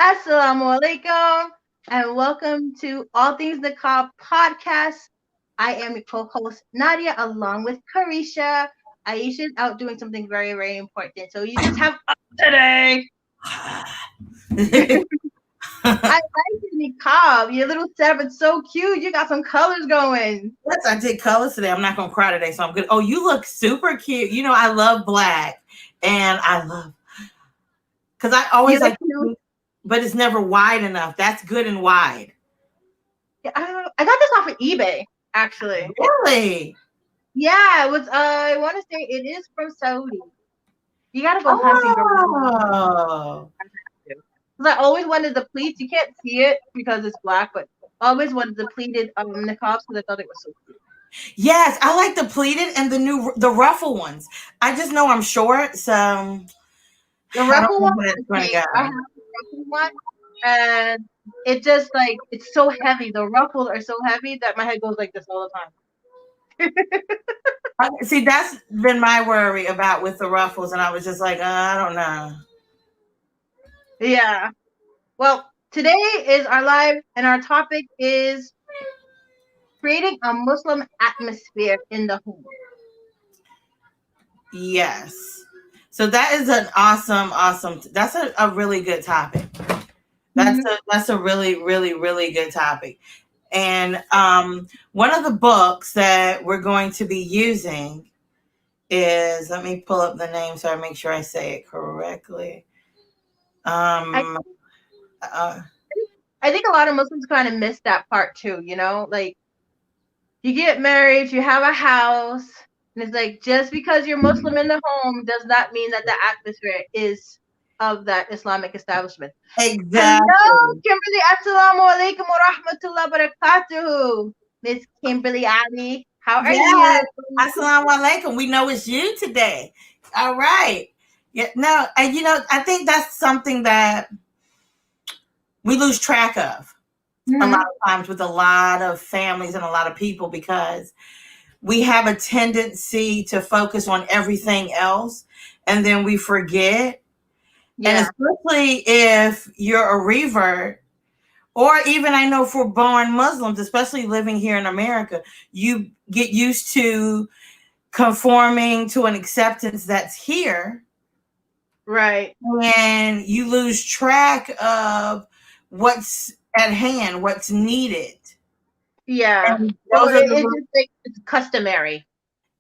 Assalamu alaikum and welcome to All Things Niqab podcast. I am your co-host Nadia along with Karisha. Aisha's out doing something very, very important. So you just have us today. I like your niqab. Your little set is so cute. You got some colors going. Yes, I did colors today. I'm not gonna cry today, so I'm good. Oh, you look super cute. You know, I love black, and I love because I You always look like, cute. but it's never wide enough. That's good and wide. Yeah, I got this off of eBay, actually. Really? Yeah, it was. I want to say it is from Saudi. You gotta go hunting, girl. Oh, Because I always wanted the pleats. You can't see it because it's black, but I always wanted the pleated niqabs because I thought it was so cute. yes, I like the pleated and the ruffle ones. I just know I'm short, so The I don't ruffle know one, where it's going to okay, I have go. the ruffle one, and it just like it's so heavy. The ruffles are so heavy that my head goes like this all the time. See, that's been my worry about with the ruffles, and I was just like, I don't know. Yeah. Well, today is our live, and our topic is creating a Muslim atmosphere in the home. Yes. So that is an awesome. That's a really good topic. Mm-hmm. That's a really good topic. And one of the books that we're going to be using is, let me pull up the name so I make sure I say it correctly. I Um, uh, I think a lot of Muslims kind of miss that part too. Like you get married, you have a house, and it's like just because you're Muslim in the home does not mean that the atmosphere is of that Islamic establishment. Hello, exactly. Kimberly. Assalamu alaikum wa rahmatullahi wa barakatuhu. Miss Kimberly Ali, how are you? Yes. Assalamu alaikum. We know it's you today. All right. Yeah, no, and I think that's something that we lose track of a lot Mm-hmm. of times with a lot of families and a lot of people because we have a tendency to focus on everything else and then we forget. And Yeah. especially if you're a revert, or even I know for born Muslims, especially living here in America, you get used to conforming to an acceptance that's here Right. and you lose track of what's at hand, what's needed. Yeah. And So those are it's the just like it's customary.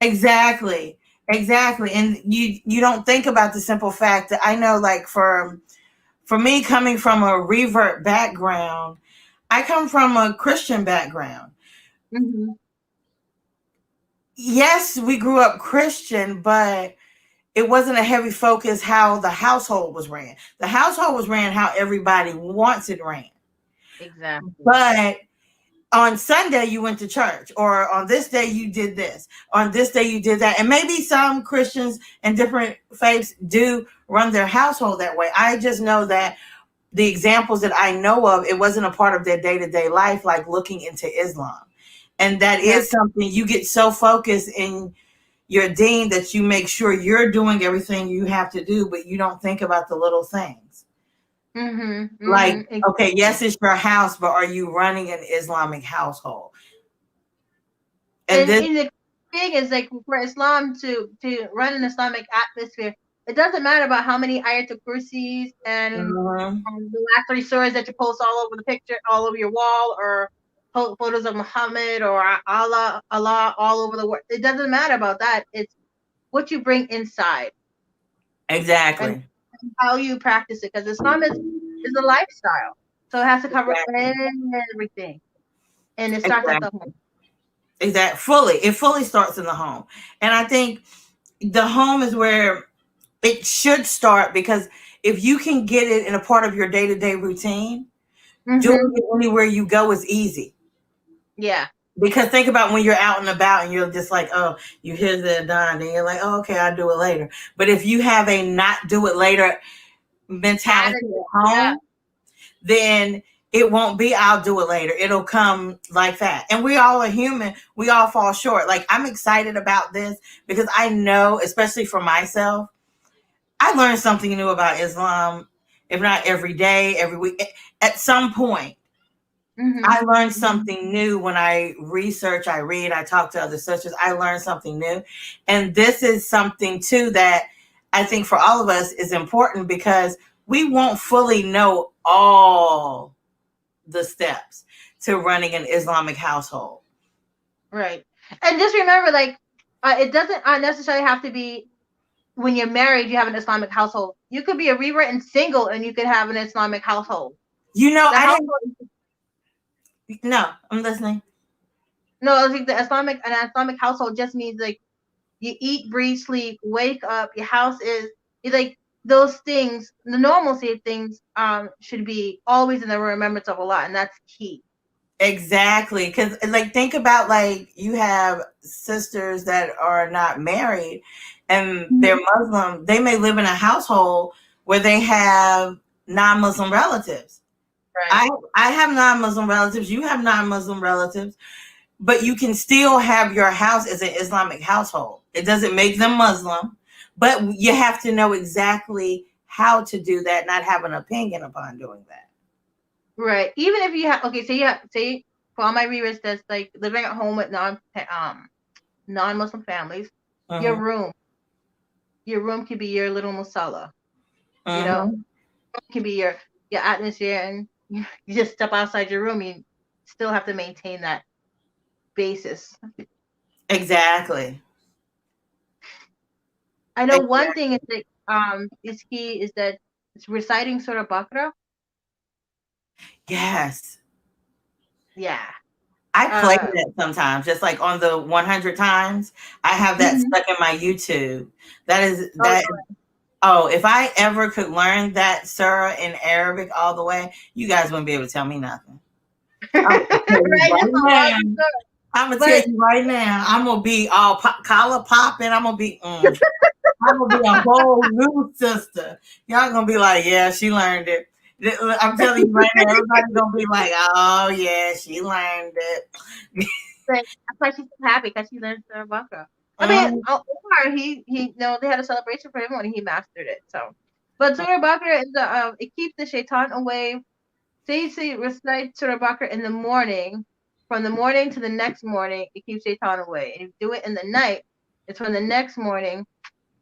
exactly, exactly. And you don't think about the simple fact that I know, like for me, coming from a revert background, I come from a Christian background. Mm-hmm. Yes, we grew up Christian, but it wasn't a heavy focus how the household was ran. The household was ran how everybody wants it ran. Exactly. But on Sunday you went to church, or on this day you did this, on this day you did that. And maybe some Christians and different faiths do run their household that way. I just know that the examples that I know of, it wasn't a part of their day-to-day life, like looking into Islam. And that Yeah. is something you get so focused in your deen that you make sure you're doing everything you have to do, but you don't think about the little things. Mm-hmm. Like, Mm-hmm. okay, yes, Exactly. it's your house, but are you running an Islamic household? And And this, the thing is, like for Islam to run an Islamic atmosphere, it doesn't matter about how many ayatul kursis and mhm, the last three surahs that you post all over the picture, all over your wall, or photos of Muhammad or Allah all over the world. It doesn't matter about that. It's what you bring inside and exactly, how you practice it. Because Islam is a lifestyle, so it has to cover exactly, everything, and it starts at the exactly, home. exactly. It fully starts in the home, and I think the home is where it should start because if you can get it in a part of your day to day routine, doing Mm-hmm. it anywhere you go is easy. Yeah. Because think about when you're out and about and you're just like, oh, you hear the done, and you're like, oh, okay, I'll do it later. But if you have a not do it later mentality Attitude. at Yeah. home, then it won't be I'll do it later. It'll come like that. And we all are human. We all fall short. Like I'm excited about this because I know, especially for myself, I learned something new about Islam if not every day, every week. At some point, Mm-hmm. I learned something new when I research, I read, I talk to other sisters. I learned something new. And this is something too that I think for all of us is important because we won't fully know all the steps to running an Islamic household. Right. And just remember, like, it doesn't necessarily have to be when you're married, you have an Islamic household. You could be a rewritten single and you could have an Islamic household. You know, The I household, didn't. No, I'm listening. no, I think an Islamic household just means like you eat, breathe, sleep, wake up. Your house is like those things. The normalcy of things should be always in the remembrance of Allah, and that's key. Exactly. Because, like, think about, like, you have sisters that are not married and they're Muslim. They may live in a household where they have non-Muslim relatives. Right. I have non-Muslim relatives. You have non-Muslim relatives. But you can still have your house as an Islamic household. It doesn't make them Muslim. But you have to know exactly how to do that, not have an opinion upon doing that. Right. Even if you have, okay, say for all my readers that's like living at home with non-Muslim families, your room can be your little musalla. You know, it can be your atmosphere, and you just step outside your room, you still have to maintain that basis. Exactly. I know one thing is that is key is that it's reciting Surah Baqarah. Yes. Yeah. I play that sometimes, just like on the 100 times. I have that stuck in my YouTube. That is that. Oh, if I ever could learn that surah in Arabic all the way, you guys wouldn't be able to tell me nothing. I'm gonna tell you right now. I'm gonna be all collar popping. I'm gonna be. I'm gonna be a whole new sister. Y'all gonna be like, yeah, she learned it. I'm telling you right now, everybody's gonna be like, oh yeah, she learned it. That's why she's so happy because she learned Surah Baqarah. I mean, Omar, he they had a celebration for him when he mastered it. So, but Surah Baqarah is it keeps the shaitan away. Say recite Surah Baqarah in the morning, from the morning to the next morning, it keeps shaitan away. And if you do it in the night, it's from the next morning,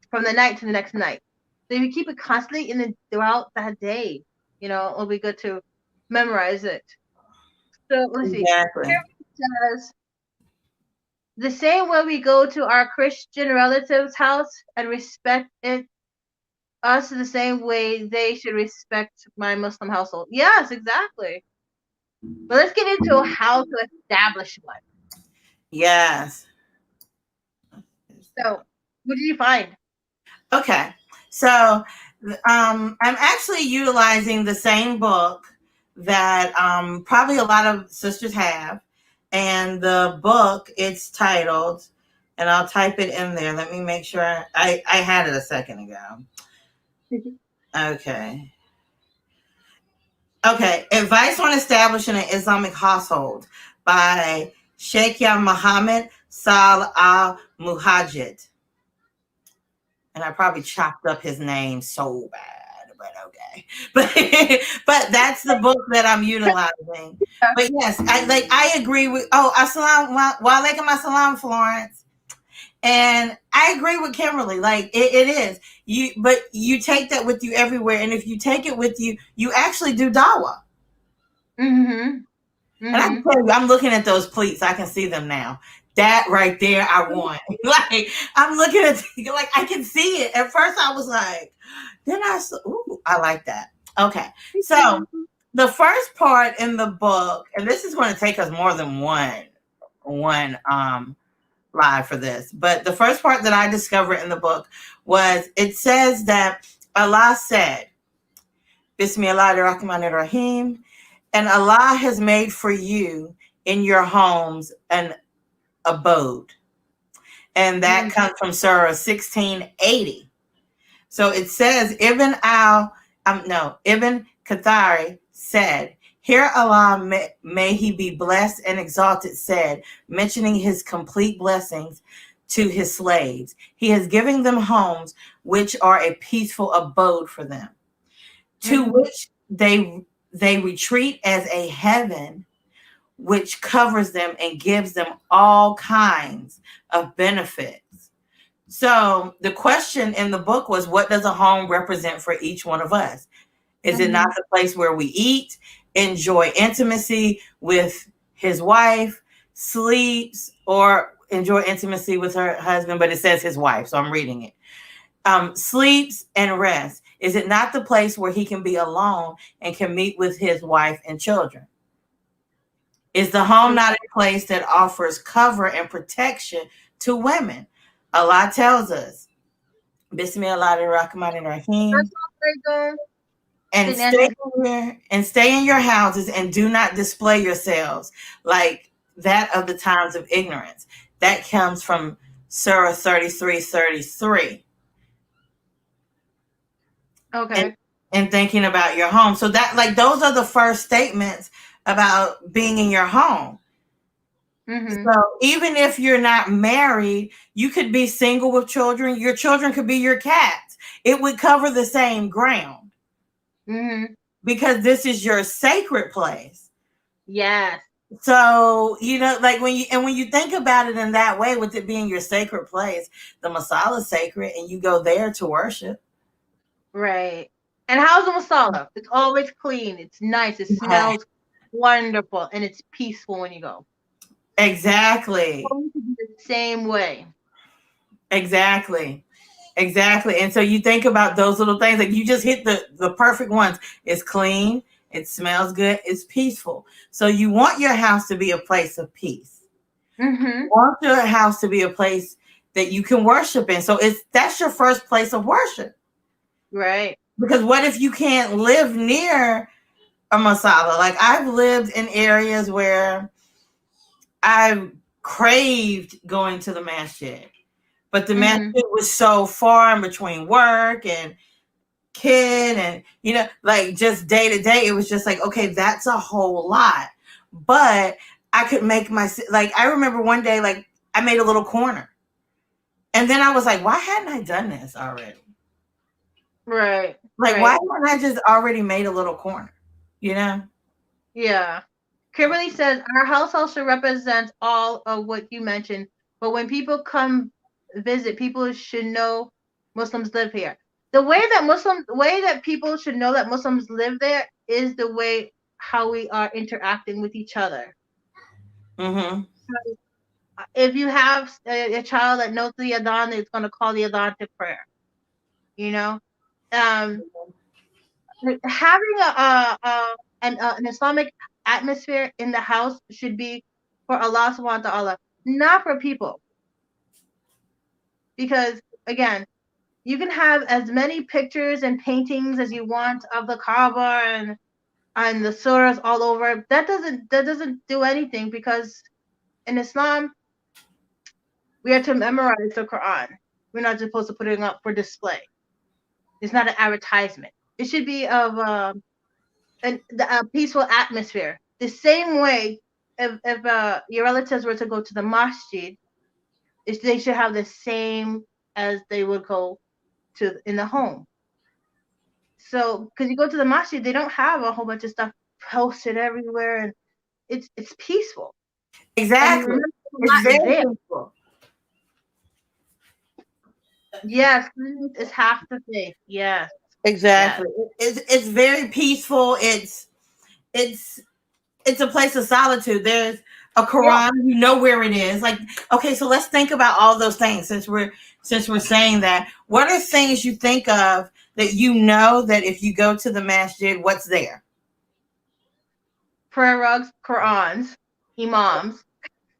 from the night to the next night. So if you keep it constantly throughout that day, it'll be good to memorize it. So let's see. Exactly. Here it says, the same way we go to our Christian relatives' house and respect us the same way they should respect my Muslim household. Yes, exactly. But let's get into how to establish one. Yes. So, what did you find? Okay. So, I'm actually utilizing the same book that probably a lot of sisters have. And the book, it's titled, and I'll type it in there. Let me make sure. I had it a second ago. Okay. Okay. Advice on Establishing an Islamic Household by Sheikh Muhammad Sal al Muhajid. And I probably chopped up his name so bad, but okay. But that's the book that I'm utilizing. But yes, I agree with assalam wa alaikum assalam, Florence. And I agree with Kimberly. Like it is. But you take that with you everywhere. And if you take it with you, you actually do dawah. And I can tell you, I'm looking at those pleats. I can see them now. That right there, I want. Like I'm looking at, like I can see it. At first, I was like, then I saw, ooh, I like that. Okay, so the first part in the book, and this is going to take us more than one live for this, but the first part that I discovered in the book was it says that Allah said, Bismillahir-Rahmanir-Rahim, and Allah has made for you in your homes an abode. And that comes from Surah 1680. So it says, Ibn Kathari said, here Allah, may he be blessed and exalted, said, mentioning his complete blessings to his slaves. He has given them homes which are a peaceful abode for them. to which they retreat as a heaven which covers them and gives them all kinds of benefits. So the question in the book was, what does a home represent for each one of us? Is it not the place where we eat, enjoy intimacy with his wife, sleeps, or enjoy intimacy with her husband, but it says his wife, so I'm reading it. Sleeps and rest. Is it not the place where he can be alone and can meet with his wife and children? Is the home not a place that offers cover and protection to women? Allah tells us, Bismillahirrahmanirrahim, and stay in your houses and do not display yourselves like that of the times of ignorance. That comes from Surah 33:33. Okay. And thinking about your home. So that, like, those are the first statements about being in your home. So even if you're not married, you could be single with children. Your children could be your cats. It would cover the same ground. Because this is your sacred place. Yes. So, like when you think about it in that way, with it being your sacred place, the masala is sacred and you go there to worship. Right. And how's the masala? It's always clean. It's nice. It smells wonderful. And it's peaceful when you go. Exactly. The same way. Exactly. And so you think about those little things, like you just hit the perfect ones. It's clean. It smells good. It's peaceful. So you want your house to be a place of peace. You want your house to be a place that you can worship in. So that's your first place of worship. Right. Because what if you can't live near a masala? Like, I've lived in areas where I craved going to the masjid, but the masjid was so far in between work and kid and, like, just day to day, it was just like, okay, that's a whole lot. But I could make I remember one day, like, I made a little corner. And then I was like, why hadn't I done this already? Right. Like, why hadn't I just already made a little corner? Yeah. Kimberly says, our house also represents all of what you mentioned. But when people come visit, people should know Muslims live here. The way that people should know that Muslims live there is the way how we are interacting with each other. If you have a child that knows the adhan, it's going to call the adhan to prayer. Having an Islamic atmosphere in the house should be for Allah Subḥānahu wa taʿālā, not for people. Because again, you can have as many pictures and paintings as you want of the Kaaba and the surahs all over. That doesn't do anything, because in Islam we are to memorize the Quran. We're not supposed to put it up for display. It's not an advertisement. It should be of a peaceful atmosphere. The same way, if your relatives were to go to the masjid, they should have the same as they would go to in the home. So, because you go to the masjid, they don't have a whole bunch of stuff posted everywhere, and it's peaceful. Exactly. It's very peaceful. Yes, it's half the faith. Yes. Exactly. Yes. It's very peaceful. It's a place of solitude. There's a Quran, you know where it is. Like, okay, so let's think about all those things since we're saying that. What are things you think of that you know that if you go to the masjid, what's there? Prayer rugs, Qurans, imams.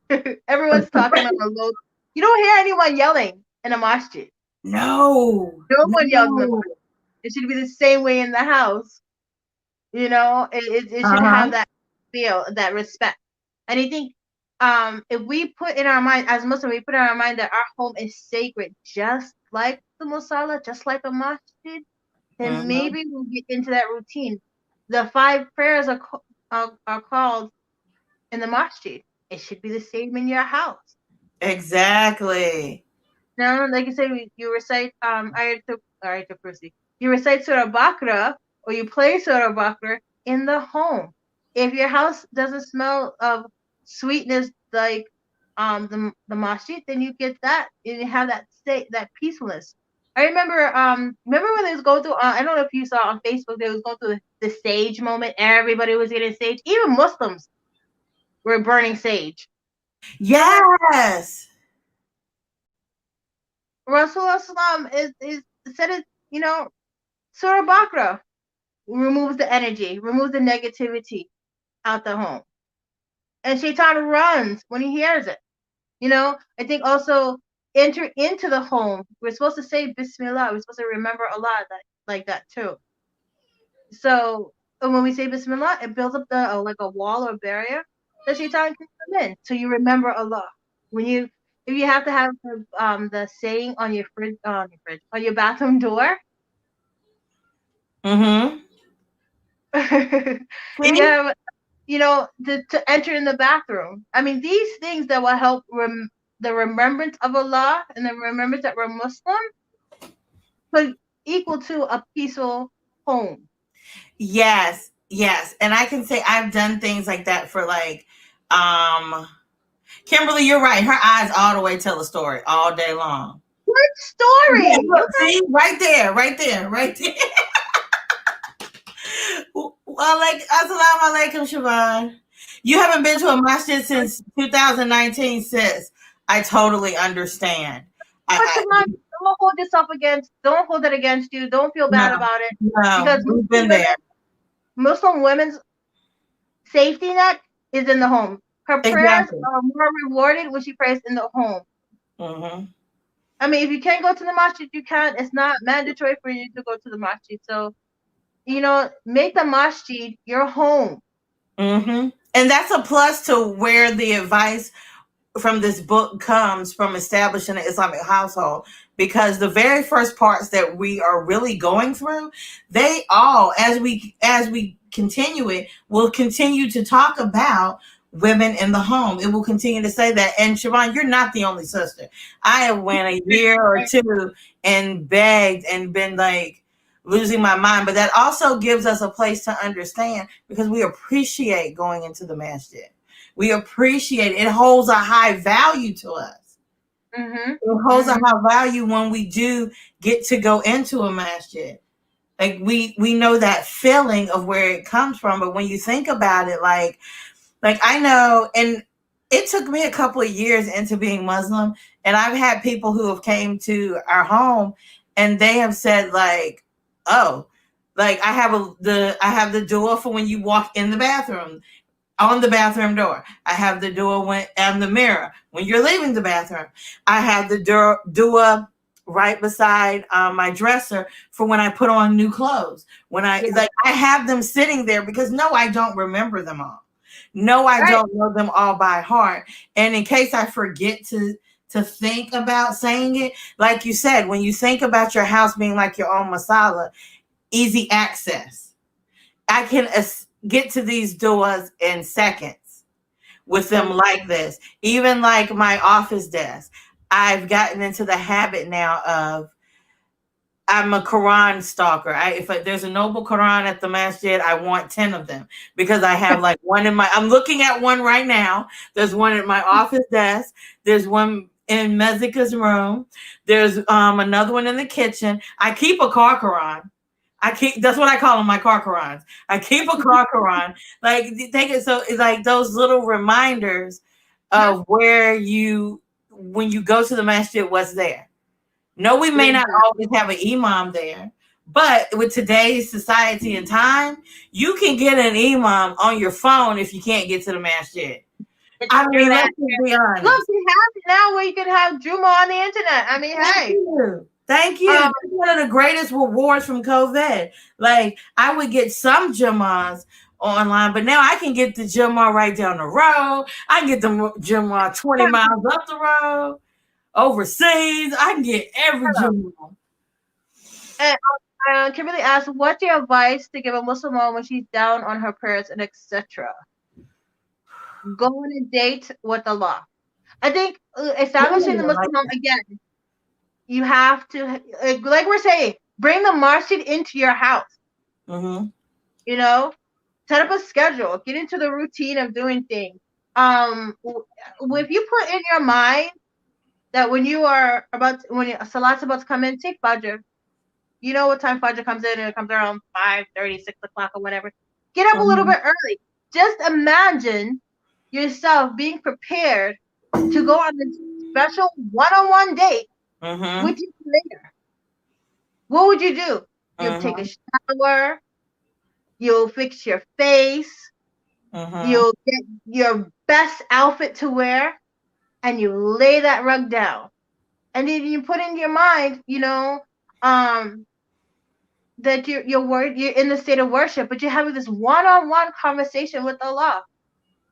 Everyone's talking on a low. You don't hear anyone yelling in a masjid. No one yells in the masjid. It should be the same way in the house. It should have that feel, that respect. And I think if we put in our mind, as Muslims, we put in our mind that our home is sacred, just like the musalla, just like a masjid, then maybe we'll get into that routine. The 5 prayers are called in the masjid. It should be the same in your house. Exactly. Now, like you say, you recite Ayatul Kursi. You recite Surah Baqarah, or you place Surah Baqarah in the home. If your house doesn't smell of sweetness like the masjid, then you get that and you have that state, that peacefulness. I remember when they was going through I don't know if you saw on Facebook, they was going through the sage moment. Everybody was getting sage. Even Muslims were burning sage. Yes. Rasulullah Sallam is said it, Surah Baqarah removes the energy, removes the negativity out the home. And Shaitan runs when he hears it. I think also enter into the home. We're supposed to say Bismillah. We're supposed to remember Allah like that too. So when we say Bismillah, it builds up like a wall or barrier that Shaitan can come in. So you remember Allah. If you have to have the saying on your fridge, on your bathroom door. Mm-hmm. If you have, to enter in the bathroom. I mean, these things that will help the remembrance of Allah and the remembrance that we're Muslim could equal to a peaceful home. Yes, yes. And I can say I've done things like that for Kimberly, you're right. Her eyes all the way tell a story all day long. Good story. Yeah, look, see, right there. Assalamu alaikum, Siobhan. You haven't been to a masjid since 2019, sis. I totally understand. Don't hold yourself don't hold it against you. Don't feel bad about it. No, because we've been there. Muslim women's safety net is in the home. Her prayers are more rewarded when she prays in the home. Mm-hmm. I mean, if you can't go to the masjid, you can't. It's not mandatory for you to go to the masjid. So, make the masjid your home. Mm-hmm. And that's a plus to where the advice from this book comes from establishing an Islamic household, because the very first parts that we are really going through, they all, as we continue it, will continue to talk about women in the home. It will continue to say that. And Siobhan, you're not the only sister. I have went a year or two and begged and been like losing my mind, but that also gives us a place to understand, because we appreciate going into the masjid. We appreciate it. It holds a high value to us. Mm-hmm. It holds a high value when we do get to go into a masjid. Like we know that feeling of where it comes from. But when you think about it, like I know, and it took me a couple of years into being Muslim, and I've had people who have came to our home and they have said like, oh, like I have the door for when you walk in the bathroom. On the bathroom door. I have the door and the mirror when you're leaving the bathroom. I have the door right beside my dresser for when I put on new clothes. I have them sitting there because no, I don't remember them all. No, I don't know them all by heart. And in case I forget to think about saying it, like you said, when you think about your house being like your own masala, easy access. I can get to these doors in seconds with them like this. Even like my office desk, I've gotten into the habit now of, I'm a Quran stalker. If there's a noble Quran at the masjid, I want 10 of them, because I have like one I'm looking at one right now. There's one at my office desk. There's one in Mezika's room. There's another one in the kitchen. I keep a car Quran. That's what I call them, my car Qurans. I keep a car Quran. Like, take it. So it's like those little reminders of when you go to the masjid, what's there. No, we may not always have an imam there, but with today's society and time, you can get an imam on your phone if you can't get to the masjid. I mean, let's be honest. Look, we have it now where you can have Juma on the internet. I mean, hey. Thank you. That's one of the greatest rewards from COVID. Like, I would get some Jummahs online, but now I can get the Jummah right down the road. I can get the Jummah 20 miles up the road. Overseas, I can get every Jummah. And Kimberly asked, what's your advice to give a Muslim woman when she's down on her prayers and etc.? Go on a date with Allah. I think establishing the Muslim home again, you have to, like we're saying, bring the masjid into your house. Mm-hmm. You know, set up a schedule. Get into the routine of doing things. If you put in your mind that when you are when Salat's about to come in, take Fajr. You know what time Fajr comes in, and it comes around 5:30, 6 o'clock, or whatever. Get up a little Mm-hmm. bit early. Just imagine yourself being prepared to go on this special one-on-one date Mm-hmm. with your creator. What would you do? You'll take a Mm-hmm. shower. You'll fix your face. Mm-hmm. You'll get your best outfit to wear, and you lay that rug down. And then you put in your mind, um, that you're in the state of worship, but you're having this one-on-one conversation with Allah.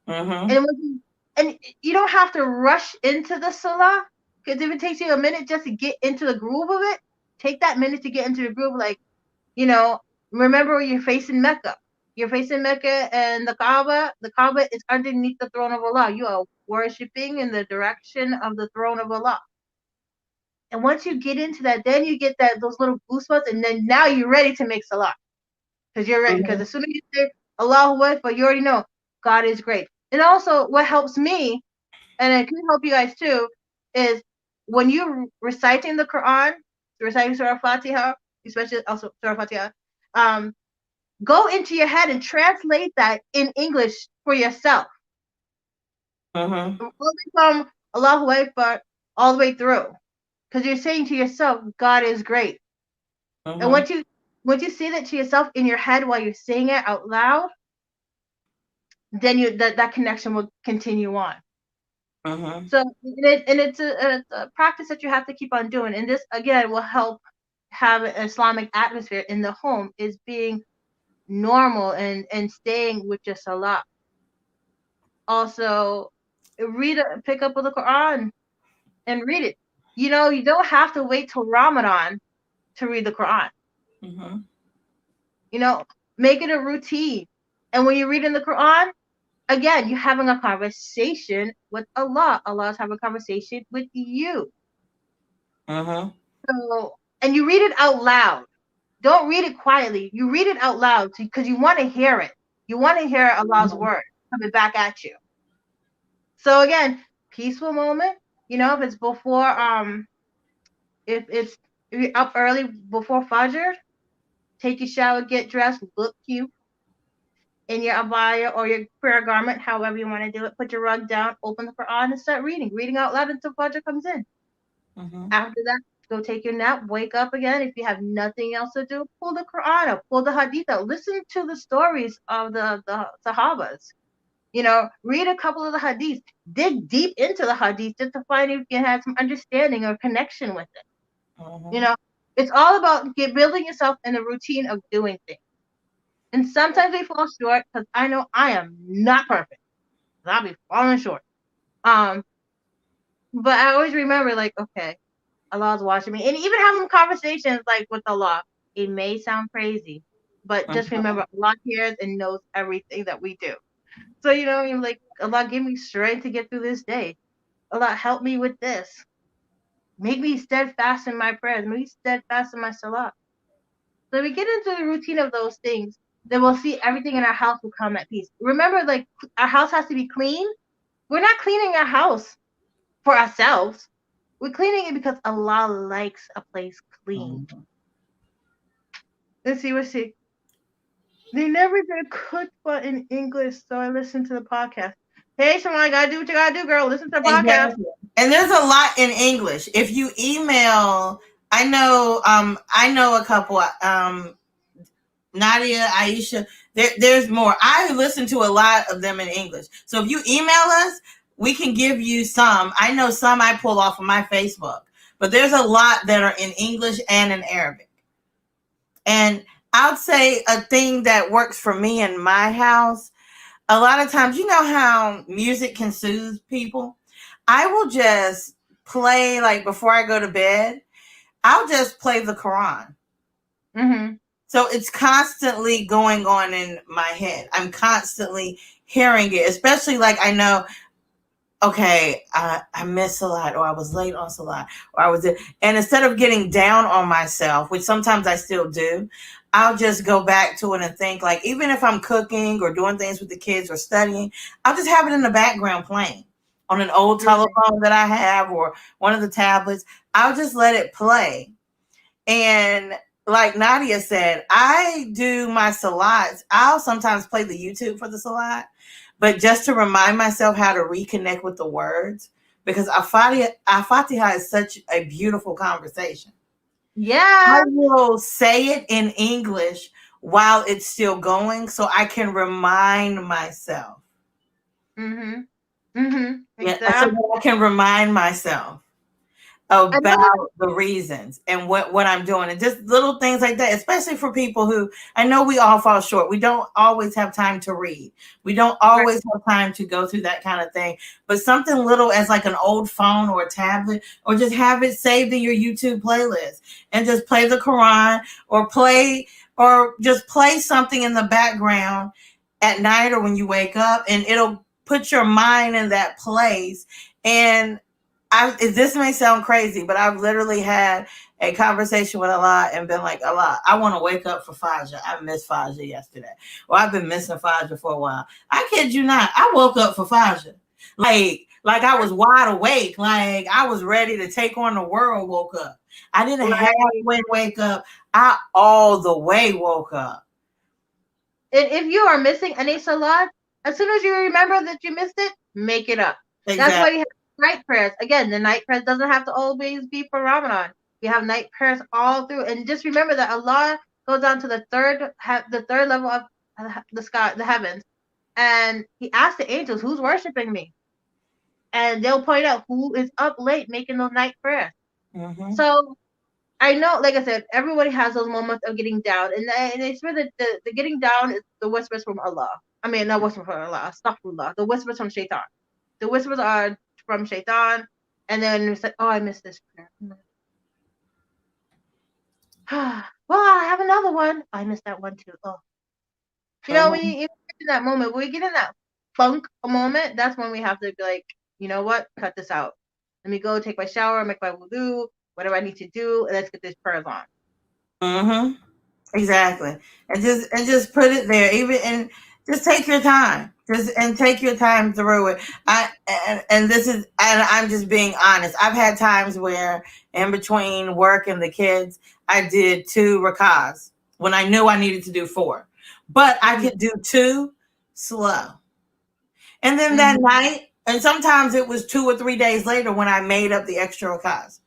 Mm-hmm. And you don't have to rush into the salah, because if it takes you a minute just to get into the groove of it, take that minute to get into the groove. Like, remember you're facing Mecca. You're facing Mecca, and the Kaaba. The Kaaba is underneath the throne of Allah. You are worshiping in the direction of the throne of Allah. And once you get into that, then you get those little goosebumps, and then now you're ready to make salah. Because you're ready. Because as soon as you say Allahu Akbar, you already know God is great. And also, what helps me, and it can help you guys too, is when you're reciting the Quran, reciting Surah Fatiha, especially also Surah Fatiha, go into your head and translate that in English for yourself. Mm-hmm. Only from Allahu Akbar all the way through. Because you're saying to yourself, God is great. And Mm-hmm. once you say that to yourself in your head while you're saying it out loud, then that connection will continue on. Mm-hmm. So it's a practice that you have to keep on doing. And this again will help have an Islamic atmosphere in the home, is being normal and staying with your salah. Also, pick up the Quran and read it. You don't have to wait till Ramadan to read the Quran. Mm-hmm. Make it a routine. And when you're reading the Quran, again, you're having a conversation with Allah. Allah's having a conversation with you. Mm-hmm. So, and you read it out loud. Don't read it quietly. You read it out loud because you want to hear it. You want to hear Allah's word coming back at you. So again, peaceful moment. If it's before if you're up early before Fajr, take your shower, get dressed, look cute in your abaya or your prayer garment, however you want to do it. Put your rug down, open the Quran, and start reading out loud until Fajr comes in. Mm-hmm. After that, go take your nap, wake up again. If you have nothing else to do, pull the Quran up, pull the Hadith out, listen to the stories of the Sahabas. Read a couple of the Hadiths, dig deep into the Hadith just to find if you can have some understanding or connection with it. Mm-hmm. It's all about building yourself in the routine of doing things. And sometimes we fall short, because I know I am not perfect. I'll be falling short. But I always remember, like, okay, Allah's watching me. And even having conversations like with Allah, it may sound crazy, but just remember, Allah hears and knows everything that we do. So, you're like, Allah, give me strength to get through this day. Allah, help me with this. Make me steadfast in my prayers. Make me steadfast in my salah. So we get into the routine of those things, then we'll see everything in our house will come at peace. Remember, like, our house has to be clean. We're not cleaning our house for ourselves. We're cleaning it because Allah likes a place clean. Mm-hmm. Let's see. They never did khutbah in English, so I listened to the podcast. Hey, Shimon, you gotta do what you gotta do, girl. Listen to the podcast. Exactly. And there's a lot in English. If you email, I know a couple, Nadia, Aisha, there's more. I listen to a lot of them in English. So if you email us, we can give you some. I know some I pull off of my Facebook, but there's a lot that are in English and in Arabic. And I'd say a thing that works for me in my house, a lot of times, how music can soothe people? I will just play, like, before I go to bed, I'll just play the Quran. Mm-hmm. So it's constantly going on in my head. I'm constantly hearing it, especially like I know, okay, I missed a lot, or I was late on a lot, or and instead of getting down on myself, which sometimes I still do, I'll just go back to it and think, like, even if I'm cooking or doing things with the kids or studying, I'll just have it in the background playing on an old telephone that I have or one of the tablets. I'll just let it play. And like Nadia said, I do my salats. I'll sometimes play the YouTube for the salat, but just to remind myself how to reconnect with the words, because Al-Fatiha is such a beautiful conversation. Yeah. I will say it in English while it's still going so I can remind myself. Exactly. Yeah, so I can remind myself about the reasons and what I'm doing, and just little things like that, especially for people who, I know we all fall short. We don't always have time to read. We don't always have time to go through that kind of thing. But something little as like an old phone or a tablet, or just have it saved in your YouTube playlist and just play the Quran or just play something in the background at night or when you wake up, and it'll put your mind in that place. And this may sound crazy, but I've literally had a conversation with Allah and been like, Allah, I want to wake up for Fajr. I missed Fajr yesterday. Well, I've been missing Fajr for a while. I kid you not. I woke up for Fajr. Like I was wide awake. Like I was ready to take on the world, woke up. I didn't halfway wake up. I all the way woke up. And if you are missing any salat, as soon as you remember that you missed it, make it up. Exactly. That's why you have night prayers. Again, the night prayers doesn't have to always be for Ramadan. We have night prayers all through, and just remember that Allah goes down to the third level of the sky, the heavens, and He asks the angels, "Who's worshiping me?" And they'll point out who is up late making those night prayers. So I know, like I said, everybody has those moments of getting down, and it's really the getting down is the whispers from Allah. I mean, not whispers from Allah, astaghfirullah. The whispers from Shaitan. The whispers are from Shaitan, and then it's like, oh, I missed this prayer. Well, I have another one. I missed that one too. Oh, you know, when you get in that moment, when we get in that funk moment, that's when we have to be like, you know what, cut this out. Let me go take my shower, make my wudu, whatever I need to do, and let's get this prayers on. Exactly, and just put it there, and just take your time, take your time through it. I'm just being honest. I've had times where in between work and the kids, I did 2 rakahs when I knew I needed to do 4, but I could do 2 slow, and then that night, and sometimes it was 2 or 3 days later when I made up the extra rakahs.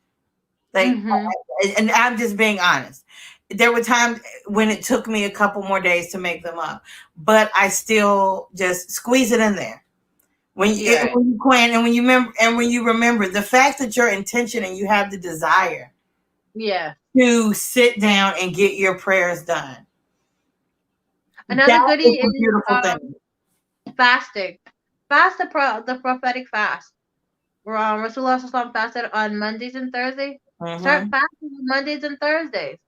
And I'm just being honest. There were times when it took me a couple more days to make them up, but I still just squeeze it in there. When you plan and when you remember the fact that your intention and you have the desire, to sit down and get your prayers done. Another goodie is beautiful thing. Fasting. Fast the prophetic fast. Rasulullah fasted on Mondays and Thursdays. Start fasting on Mondays and Thursdays.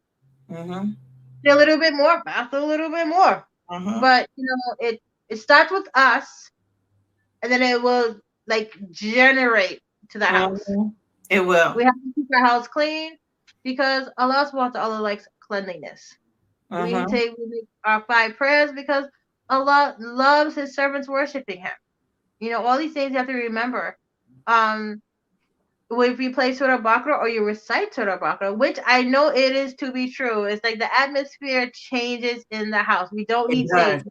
A little bit more, fast a little bit more. But you know, it starts with us, and then it will like generate to the house. It will. We have to keep our house clean because Allah Subḥānahu wa taʿālā likes cleanliness. We make our 5 prayers because Allah loves His servants worshiping Him. You know, all these things you have to remember. If you play Surah Baqarah or you recite Surah Baqarah, which I know it is to be true, it's like the atmosphere changes in the house. We don't need sage.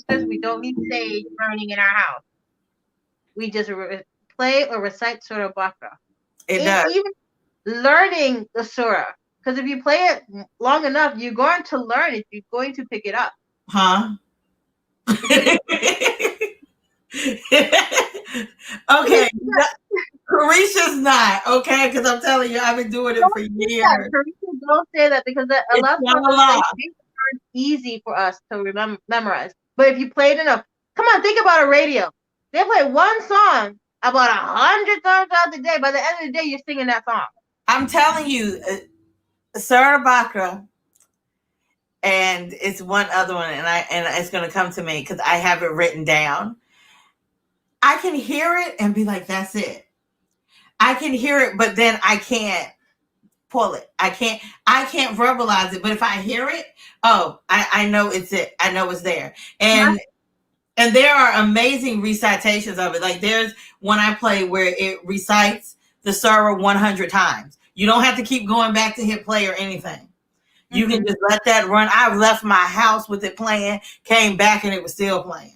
We don't need sage burning in our house. We just play or recite Surah Baqarah. It does. Even learning the surah, because if you play it long enough, you're going to learn it. You're going to pick it up. Okay. Carisha's not, okay? Because I'm telling you, I've been doing it for years. Carisha, don't say that because a lot of things aren't easy for us to memorize. But if you play it enough, come on, think about a radio. They play one song about 100 times throughout the day. By the end of the day, you're singing that song. I'm telling you, Surah Baqarah, and it's one other one, and it's going to come to me because I have it written down. I can hear it and be like, that's it. I can hear it, but then I can't pull it. I can't verbalize it, but if I hear it, I know it's it. I know it's there. And there are amazing recitations of it. Like there's one I play where it recites the surah 100 times. You don't have to keep going back to hit play or anything. You can just let that run. I've left my house with it playing, came back and it was still playing.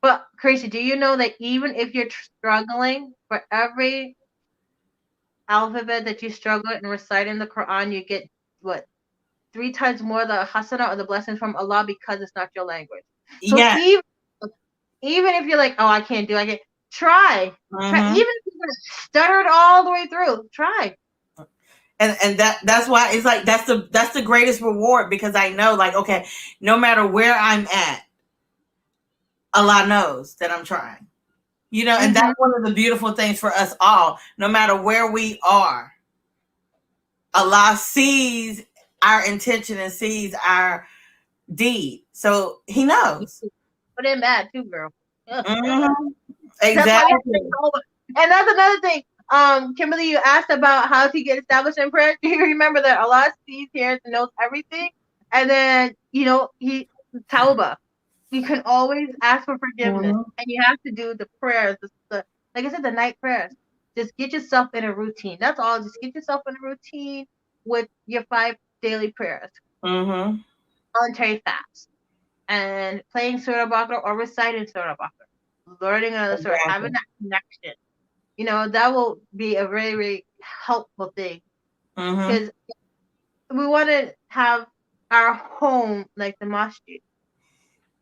But Crazy, do you know that even if you're struggling, for every alphabet that you struggle in reciting the Quran, you get what? 3 times more the hasana or the blessings from Allah because it's not your language. So Yeah. Even if you're like, oh, I can't, try. Even if you stuttered all the way through, try. And that's why it's like that's the greatest reward, because I know, like, okay, no matter where I'm at, Allah knows that I'm trying. You know, and that's one of the beautiful things for us all. No matter where we are, Allah sees our intention and sees our deed. So he knows. But they're mad too, girl. Exactly. And that's another thing. Kimberly, you asked about how to get established in prayer. Do you remember that Allah sees, hears, and knows everything? And then, he tawbah. You can always ask for forgiveness, and you have to do the prayers, like I said, the night prayers. Just get yourself in a routine. That's all. Just get yourself in a routine with your 5 daily prayers. Voluntary fast, and playing Surah Baqarah or reciting Surah Baqarah, learning another surah, having that connection. That will be a very, very helpful thing, because we want to have our home like the masjid.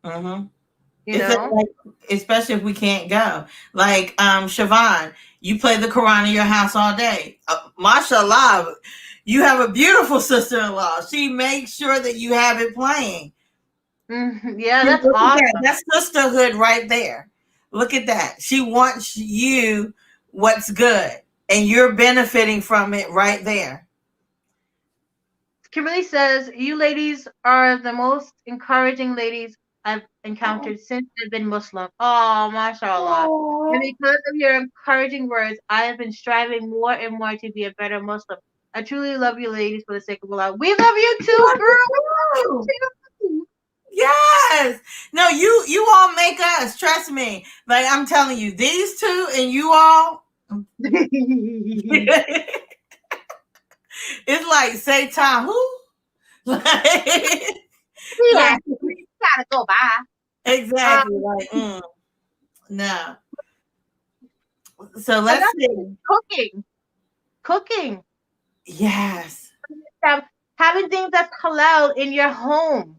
Like, especially if we can't go. Like Siobhan, you play the Quran in your house all day. Mashallah, you have a beautiful sister-in-law. She makes sure that you have it playing. Yeah, that's awesome. That's sisterhood right there. Look at that. She wants you what's good, and you're benefiting from it right there. Kimberly says, you ladies are the most encouraging ladies I've encountered since I've been Muslim. Oh, mashallah. And because of your encouraging words, I have been striving more and more to be a better Muslim. I truly love you ladies for the sake of Allah. We love you too, girl. We love you too. Yes. No, you all make us. Trust me. Like I'm telling you, these two and you all. It's like Satan who? We gotta go by. Exactly. No. So let's see. Cooking. Yes. Having things that's halal in your home.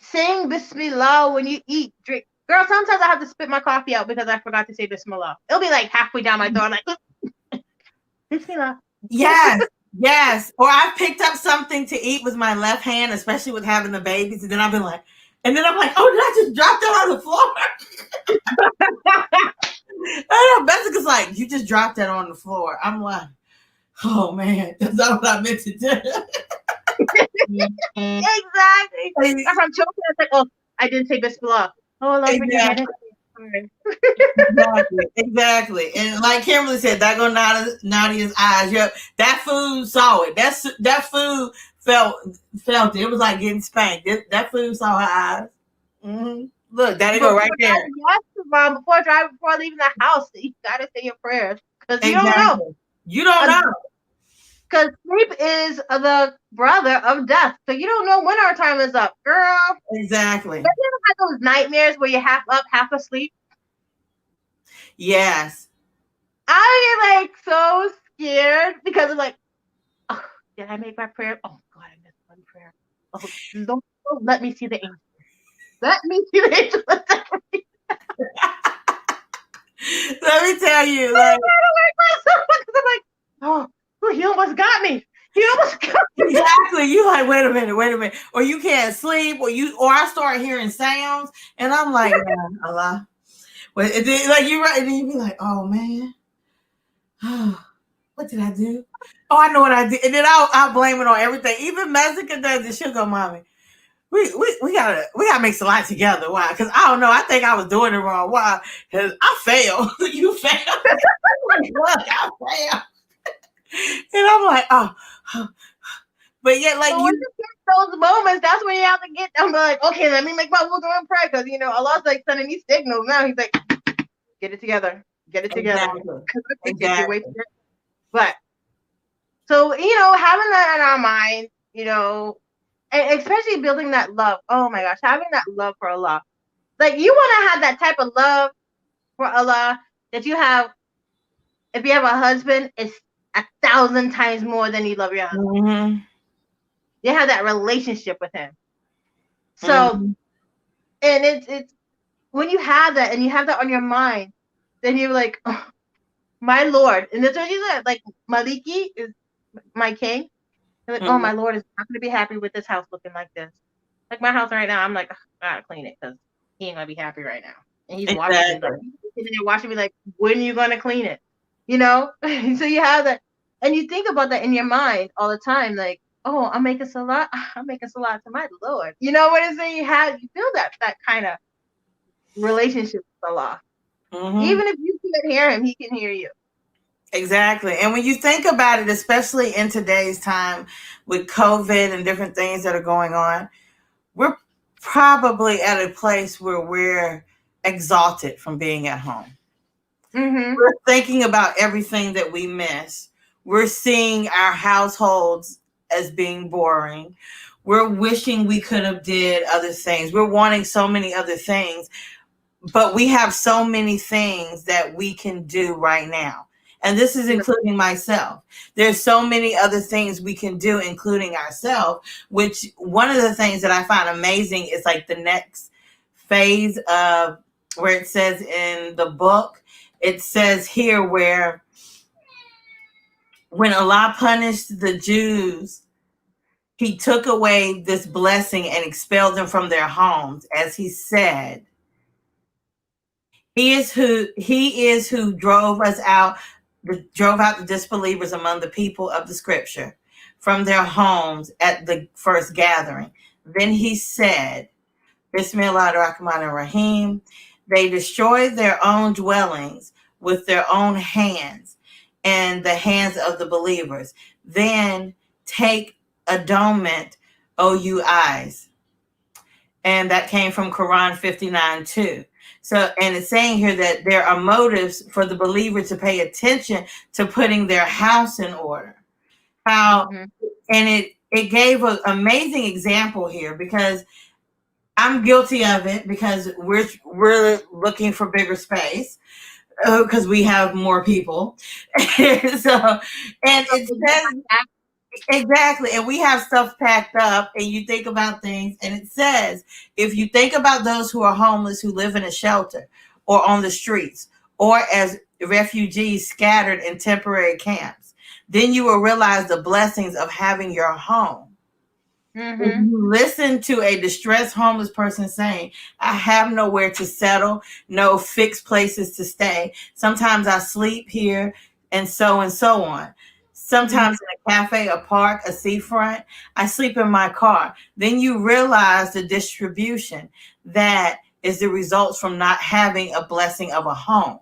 Saying Bismillah when you eat, drink. Girl, sometimes I have to spit my coffee out because I forgot to say Bismillah. It'll be like halfway down my throat, like Bismillah. Yes. Or I picked up something to eat with my left hand, especially with having the babies, and then I'm like, oh, did I just drop that on the floor? I know, Bessica's like, you just dropped that on the floor. I'm like, oh man, that's not what I meant to do. Exactly. If I'm choking, it's like, oh, I didn't say Bismillah. Oh, Allah, exactly. Exactly. And like Kimberly said, that go Nadia's eyes. Yep, that food saw it. That food felt it. It was like getting spanked. That food saw her eyes. Look, that go right there. Yes, Mom. Before leaving the house, you gotta say your prayers, because you don't know. You don't know. Because sleep is the brother of death. So you don't know when our time is up, girl. Exactly. Have you ever had those nightmares where you're half up, half asleep? Yes. I get like so scared because I'm like, oh, did I make my prayer? Oh God, I missed one prayer. Oh, don't let me see the angel. Let me see the angel. Let me tell you, like, I'm like, oh, he almost got me. Exactly. You like, wait a minute. Or you can't sleep, or I start hearing sounds, and I'm like, Allah. But then, like you're right, and then you be like, oh man, what did I do? Oh, I know what I did, and then I'll blame it on everything. Even Messica does it. She'll go, mommy, we gotta make salat together. Why? Because I don't know. I think I was doing it wrong. Why? Because I failed. You failed. Look, I failed. And I'm like, But yet, like But when you, you get those moments, that's when you have to get them. Like, okay, let me make my wudu and pray, because Allah's like sending these signals now. He's like, get it together, get it together. exactly, You're way too exactly. late. But so having that in our mind, and especially building that love. Oh my gosh, having that love for Allah. Like, you want to have that type of love for Allah that you have if you have a husband. It's 1,000 times more than you love your husband. Mm-hmm. You have that relationship with him. So, Mm-hmm. and it's when you have that and you have that on your mind, then you're like, oh, my Lord. And that's what you said. Like, Maliki is my king. You're like, oh, Mm-hmm. my Lord is not going to be happy with this house looking like this. Like, my house right now, I'm like, I gotta clean it because he ain't gonna be happy right now. And he's watching me like, Exactly. he's sitting there watching me like, when are you gonna clean it? So you have that, and you think about that in your mind all the time, like, oh, I'm making salat to my Lord. You know what I'm saying? You feel that kind of relationship with Allah. Mm-hmm. Even if you can't hear him, he can hear you. Exactly. And when you think about it, especially in today's time with COVID and different things that are going on, we're probably at a place where we're exalted from being at home. Mm-hmm. We're thinking about everything that we miss. We're seeing our households as being boring. We're wishing we could have did other things. We're wanting so many other things, but we have so many things that we can do right now. And this is including myself. There's so many other things we can do, including ourselves, which one of the things that I find amazing is like the next phase of where it says in the book, it says here where when Allah punished the Jews, he took away this blessing and expelled them from their homes, as he said. He is who drove out the disbelievers among the people of the scripture from their homes at the first gathering. Then he said, Bismillah ar-Rahman ar-Rahim, they destroyed their own dwellings with their own hands and the hands of the believers. Then take atonement, O you eyes. And that came from Quran 59:2. So, and it's saying here that there are motives for the believer to pay attention to putting their house in order. How, Mm-hmm. and it gave an amazing example here because I'm guilty of it because we're looking for bigger space because we have more people. So, and it says exactly. And we have stuff packed up, and you think about things, and it says, if you think about those who are homeless, who live in a shelter or on the streets, or as refugees scattered in temporary camps, then you will realize the blessings of having your home. If Mm-hmm. you listen to a distressed homeless person saying, I have nowhere to settle, no fixed places to stay. Sometimes I sleep here and so on. Sometimes in a cafe, a park, a seafront, I sleep in my car. Then you realize the distribution that is the results from not having a blessing of a home.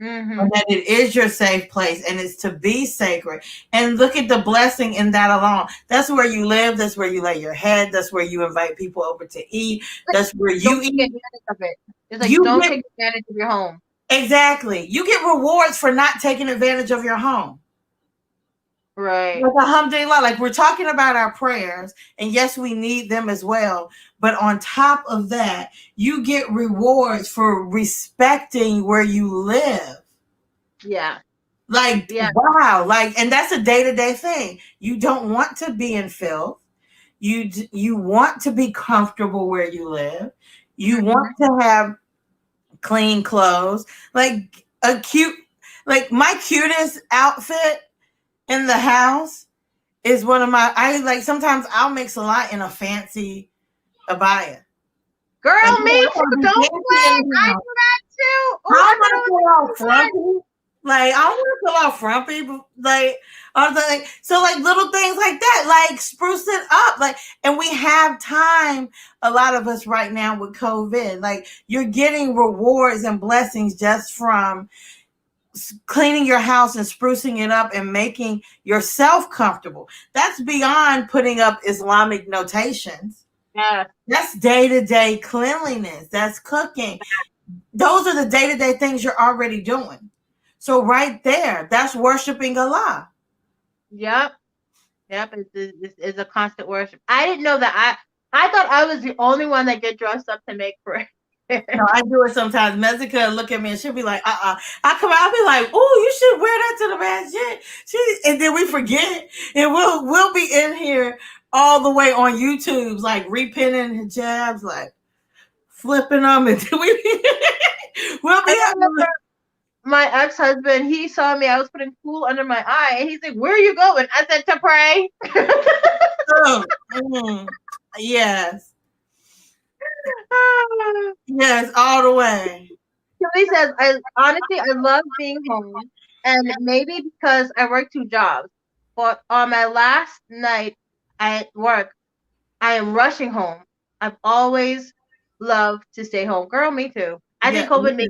Mm-hmm. And that it is your safe place and it's to be sacred. And look at the blessing in that alone. That's where you live. That's where you lay your head. That's where you invite people over to eat. That's where you Don't take eat. advantage of it. It's like, You don't get take advantage of your home. exactly. You get rewards for not taking advantage of your home. Right. Like alhamdulillah, like we're talking about our prayers, and yes, we need them as well. But on top of that, you get rewards for respecting where you live. Yeah. Like, Yeah. wow, like, and that's a day-to-day thing. You don't want to be in filth. You want to be comfortable where you live. You want to have clean clothes. Like a cute, like my cutest outfit in the house is one of my. I like sometimes I'll mix a lot in a fancy abaya. Like, Girl, yeah, me I too. want to be Don't fancy play. in the I house. do that too. I Oh, I don't thought want to it feel all was so frumpy. Like I don't want to feel all frumpy, but like I was like so like little things like that, like spruce it up. Like and we have time, a lot of us right now with COVID. Like you're getting rewards and blessings just from cleaning your house and sprucing it up and making yourself comfortable. That's beyond putting up Islamic notations. Yeah. That's day-to-day cleanliness. That's cooking. Those are the day-to-day things you're already doing. So right there, that's worshiping Allah. Yep. Yep. It's a constant worship. I didn't know that. I thought I was the only one that get dressed up to make prayer. No, I do it sometimes. Mezika look at me and she'll be like, I come out, I'll be like, oh, you should wear that to the masjid. And then we forget. And we'll be in here all the way on YouTube, like repinning hijabs, like flipping them. And we'll be having. My ex-husband, he saw me. I was putting fool under my eye, and he's like, "Where are you going?" I said, "To pray." Yes. Yes, all the way. Kelly says, honestly, I love being home, and maybe because I work 2 jobs. But on my last night at work, I am rushing home. I've always loved to stay home. Girl, me too. I think COVID made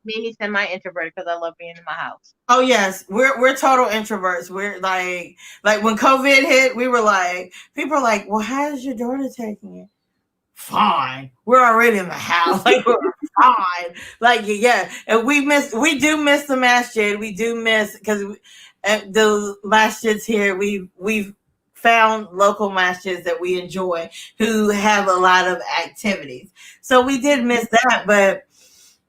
me semi-introverted because I love being in my house. Oh yes, we're total introverts. We're like when COVID hit, we were like, people are like, well, how's your daughter taking it? Fine. We're already in the house. Like, we're fine. Like, yeah. And we do miss the masjid. We do miss, because the masjids here, we've found local masjids that we enjoy who have a lot of activities. So we did miss that, but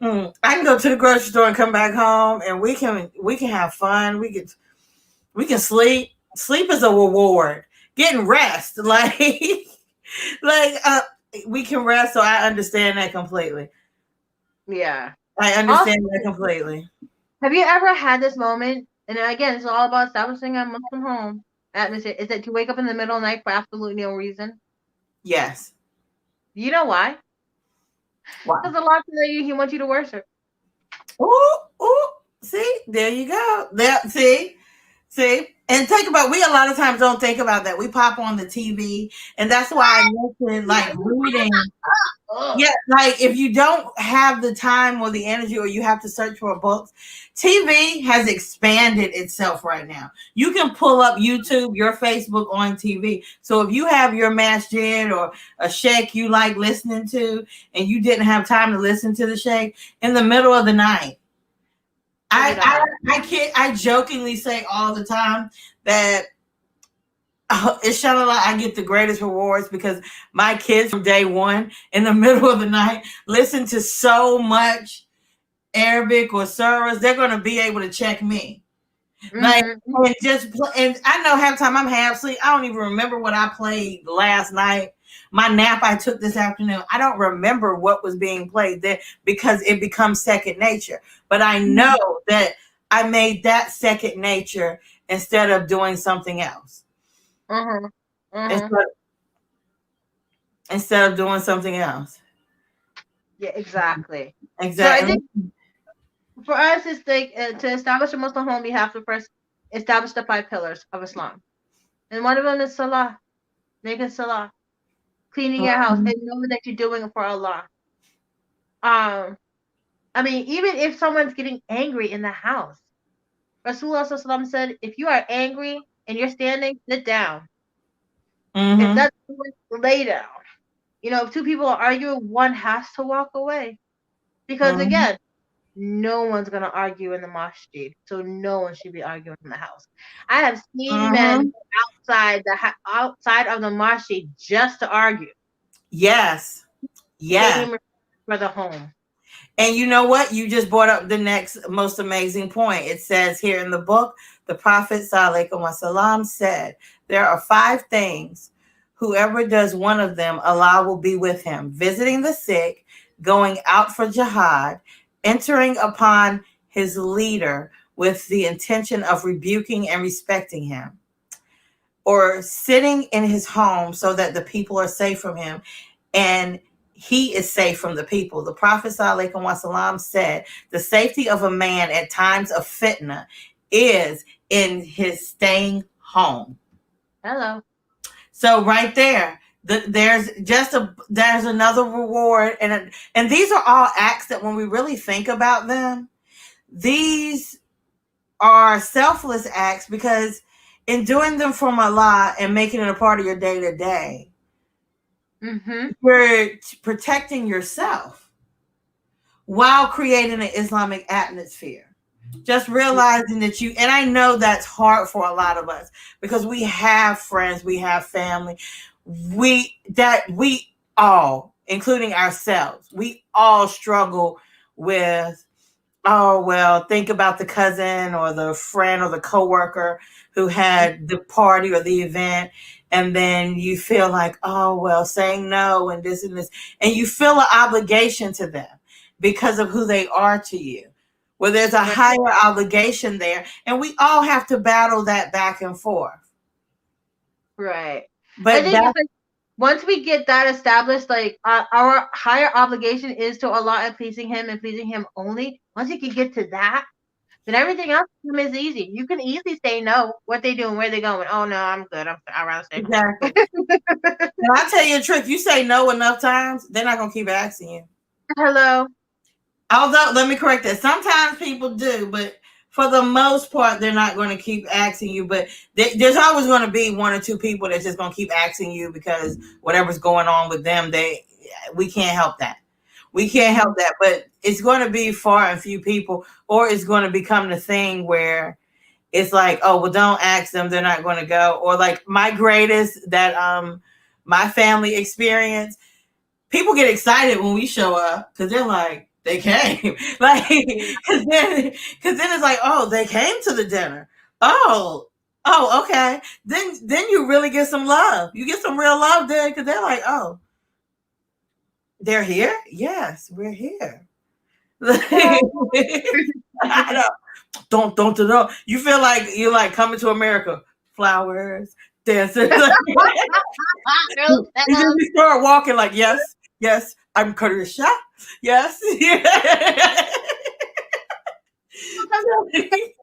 I can go to the grocery store and come back home, and we can have fun. We can sleep. Sleep is a reward. Getting rest, we can rest. So I understand that completely. Yeah, I understand that completely. Have you ever had this moment? And again, it's all about establishing a Muslim home atmosphere. Is that you wake up in the middle of the night for absolutely no reason? Yes. You know why? Why? Because Allah He wants you to worship. Ooh, see, there you go. There, see, and think about, we a lot of times don't think about that. We pop on the TV, and that's why I mentioned like reading. Yeah, like if you don't have the time or the energy, or you have to search for books, TV has expanded itself right now. You can pull up YouTube, your Facebook on TV. So if you have your masjid or a sheikh you like listening to, and you didn't have time to listen to the sheikh in the middle of the night, I jokingly say all the time that inshallah, I get the greatest rewards because my kids from day one in the middle of the night listen to so much Arabic or surahs, they're going to be able to check me. Like, and I know half the time I'm half asleep. I don't even remember what I played last night. My nap I took this afternoon, I don't remember what was being played there because it becomes second nature. But I know that I made that second nature instead of doing something else. Instead of doing something else. Yeah, exactly. Exactly. So I think for us, it's like to establish a Muslim home, you have to first establish the 5 pillars of Islam, and one of them is salah, making salah, cleaning your house, and know that you're doing it for Allah. I mean, even if someone's getting angry in the house, Rasulullah said, if you are angry and you're standing, sit down. If that's lay down. You know, if 2 people are arguing, one has to walk away. Because again, no one's going to argue in the masjid. So no one should be arguing in the house. I have seen men outside of the masjid just to argue. Yes. Yeah. For the home. And you know what? You just brought up the next most amazing point. It says here in the book, the Prophet ﷺ said, there are 5 things. Whoever does one of them, Allah will be with him. Visiting the sick, going out for jihad, entering upon his leader with the intention of rebuking and respecting him, or sitting in his home so that the people are safe from him and he is safe from the people. The Prophet ﷺ said, the safety of a man at times of fitna is in his staying home. Hello. So right there, there's another reward, and these are all acts that when we really think about them, these are selfless acts because in doing them from Allah and making it a part of your day to day, you're protecting yourself while creating an Islamic atmosphere. Just realizing that you, and I know that's hard for a lot of us because we have friends, we have family, we all, including ourselves, we all struggle with, oh, well, think about the cousin or the friend or the coworker who had the party or the event. And then you feel like, oh, well, saying no and this, and you feel an obligation to them because of who they are to you. Well, there's a higher obligation there, and we all have to battle that back and forth. Right. But I think once we get that established, like our higher obligation is to Allah and pleasing Him only. Once you can get to that, then everything else is easy. You can easily say no. What they doing? Where they going? Oh no, I'm good. I'd rather stay. Exactly. And I'll tell you a trick. You say no enough times, they're not gonna keep asking you. Hello. Although, let me correct that. Sometimes people do, but for the most part, they're not going to keep asking you. But there's always going to be one or two people that's just going to keep asking you because whatever's going on with them, we can't help that. We can't help that. But it's going to be far and few people, or it's going to become the thing where it's like, oh, well, don't ask them. They're not going to go. Or like my greatest that my family experience, people get excited when we show up because they're like, they came, like, because then it's like, oh, they came to the dinner. Oh, okay. Then you really get some love. You get some real love there because they're like, oh, they're here. Yes, we're here. I don't. You feel like you're like coming to America. Flowers, dancers. You start walking like, yes. I'm Karisha. Yes. You think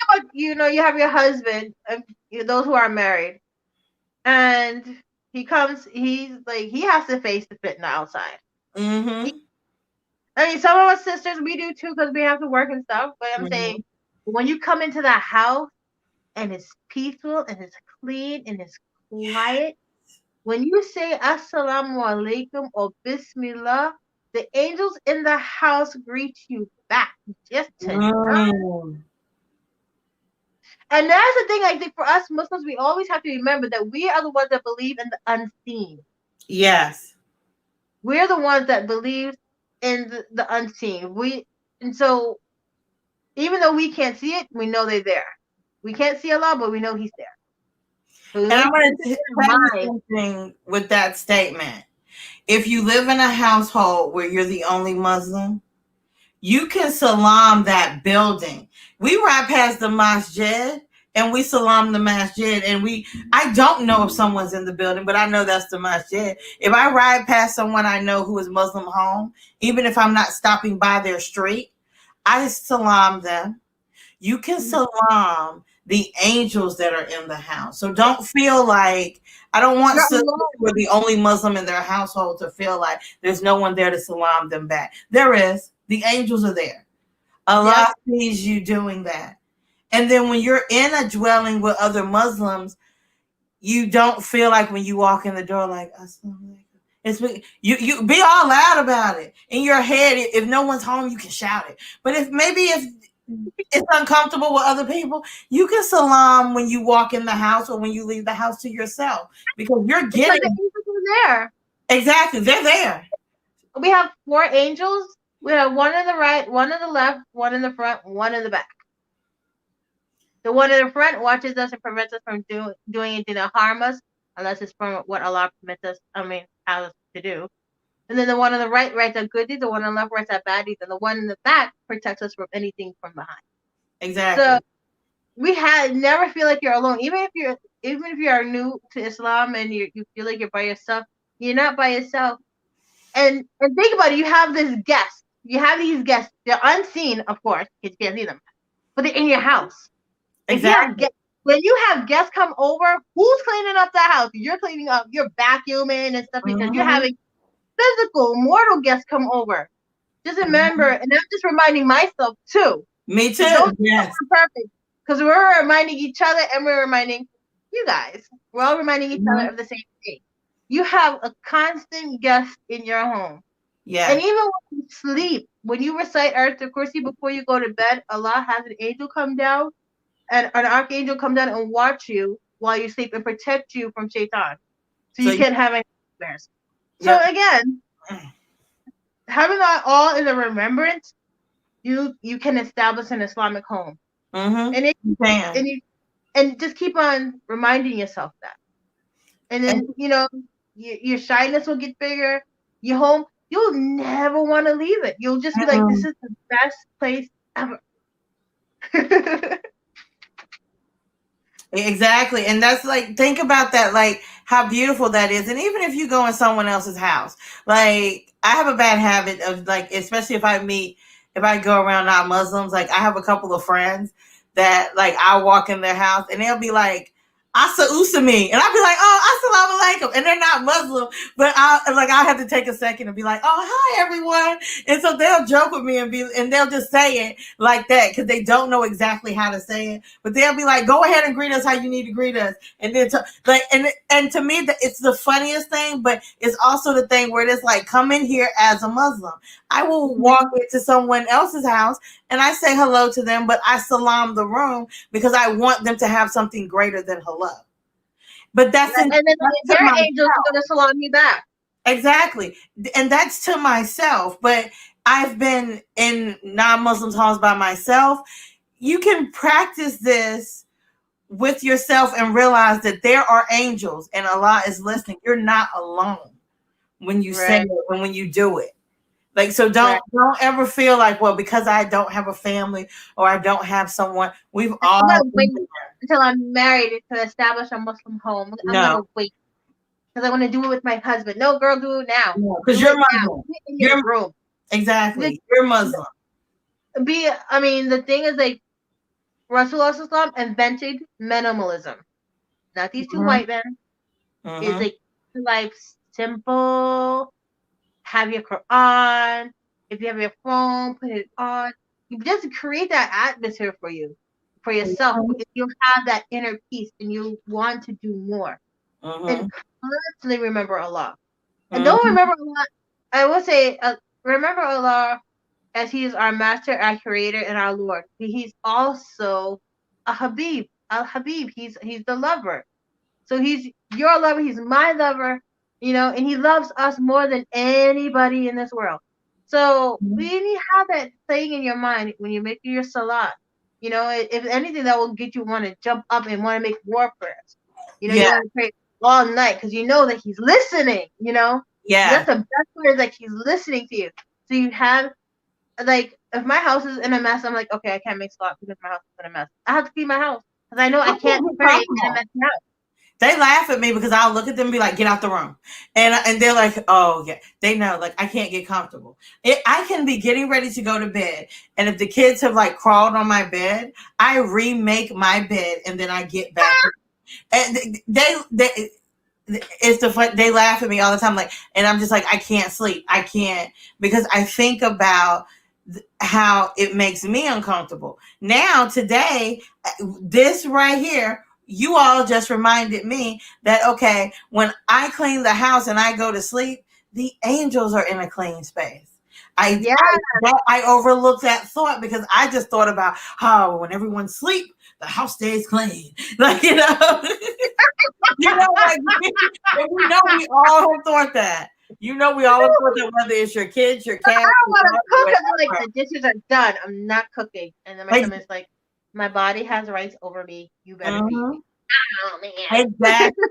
about, you have your husband, those who are married, and he comes, he's like, he has to face the fitna outside. I mean, some of us sisters, we do too because we have to work and stuff, but I'm saying, when you come into that house and it's peaceful and it's clean and it's quiet, when you say Assalamu alaikum or Bismillah, the angels in the house greet you back just to know. And that's the thing, I think for us Muslims, we always have to remember that we are the ones that believe in the unseen. Yes. We're the ones that believe in the unseen. And so even though we can't see it, we know they're there. We can't see Allah, but we know He's there. So and I'm going to tell you something with that statement. If you live in a household where you're the only Muslim, you can salam that building. We ride past the masjid and we salam the masjid, and I don't know if someone's in the building, but I know that's the masjid. If I ride past someone I know who is Muslim home, even if I'm not stopping by their street, I salam them. You can salam the angels that are in the house. So don't feel like, I don't want sisters who are the only Muslim in their household to feel like there's no one there to salam them back. There is. The angels are there. Allah sees you doing that. And then when you're in a dwelling with other Muslims, you don't feel like when you walk in the door like, Assalamu alaikum. You be all loud about it. In your head, if no one's home, you can shout it. But if it's uncomfortable with other people, you can salam when you walk in the house or when you leave the house to yourself, because you're getting the angels are there. Exactly, they're there. We have 4 angels. We have one in the right, one in the left, one in the front, one in the back. The one in the front watches us and prevents us from doing anything to harm us, unless it's from what Allah permits us. Has us to do. And then the one on the right writes a good deed, the one on the left writes a bad deed, and the one in the back protects us from anything from behind. Exactly. So we never feel like you're alone. Even if you are new to Islam and you feel like you're by yourself, you're not by yourself. And think about it, you have this guest. You have these guests. They're unseen, of course, because you can't see them. But they're in your house. Exactly. When you have guests come over, who's cleaning up the house? You're cleaning up, you're vacuuming and stuff because you're having physical, mortal guests come over. just remember, and I'm just reminding myself too. Me too. Don't Yes. perfect, because we're reminding each other and we're reminding you guys. We're all reminding each other of the same thing. You have a constant guest in your home. Yeah. And even when you sleep, when you recite Ayatul Kursi before you go to bed, Allah has an angel come down and an archangel come down and watch you while you sleep and protect you from shaitan. So you can't have any nightmares. So again, having that all in the remembrance, you can establish an Islamic home. And and just keep on reminding yourself that. And then, your shyness will get bigger. Your home, you'll never want to leave it. You'll just be like, this is the best place ever. Exactly. And that's like, think about that, like how beautiful that is. And even if you go in someone else's house, like I have a bad habit of like, especially if I go around non-Muslims, like I have a couple of friends that like I walk in their house and they'll be like, Asa Usami. And I'll be like, oh, assalamu alaikum. And they're not Muslim, but I'll have to take a second and be like, oh, hi everyone. And so they'll joke with me and they'll just say it like that because they don't know exactly how to say it. But they'll be like, go ahead and greet us how you need to greet us. And then and to me, it's the funniest thing, but it's also the thing where it's like, come in here as a Muslim. I will walk into someone else's house and I say hello to them, but I salam the room because I want them to have something greater than hello. But that's and then their angels are going to salam you back. Exactly. And that's to myself. But I've been in non-Muslims' homes by myself. You can practice this with yourself and realize that there are angels and Allah is listening. You're not alone when you say it and when you do it. Like, so don't ever feel like, well, because I don't have a family or I don't have someone, we've all wait until I'm married to establish a Muslim home. I'm gonna wait because I want to do it with my husband. No, girl, do it now. Because you're Muslim. You're room. Exactly. You're Muslim. The thing is, like, Rasulullah invented minimalism. Not these two white men. It's like life simple. Have your Quran. If you have your phone, put it on. You just create that atmosphere for yourself. If you have that inner peace and you want to do more, and constantly remember Allah. And don't remember Allah. I will say, remember Allah as He is our Master, our Creator, and our Lord. He's also a Habib. Al Habib. He's the lover. So He's your lover. He's my lover. And He loves us more than anybody in this world. So when you have that thing in your mind when you're making your salat, if anything, that will get you want to jump up and want to make war prayers. You want to pray all night because you know that He's listening. That's the best part, is like He's listening to you. So you have, like, if my house is in a mess, I'm like, okay, I can't make salat because my house is in a mess. I have to clean my house because I know I can't pray in a messy house. They laugh at me because I'll look at them and be like, get out the room. And they're like, oh, yeah. They know, like, I can't get comfortable. I can be getting ready to go to bed. And if the kids have, like, crawled on my bed, I remake my bed and then I get back. And they laugh at me all the time. Like, and I'm just like, I can't sleep. I can't, because I think about how it makes me uncomfortable. Now, today, this right here, you all just reminded me that, okay, when I clean the house and I go to sleep, the angels are in a clean space. I overlooked that thought because I just thought about how when everyone sleep, the house stays clean. Like, like, we all have thought that. We all have thought that, whether it's your kids, your cat. I don't want to cook until, like, the dishes are done. I'm not cooking. And then my husband's like, my body has rights over me. You better feed me. Oh, man. Exactly.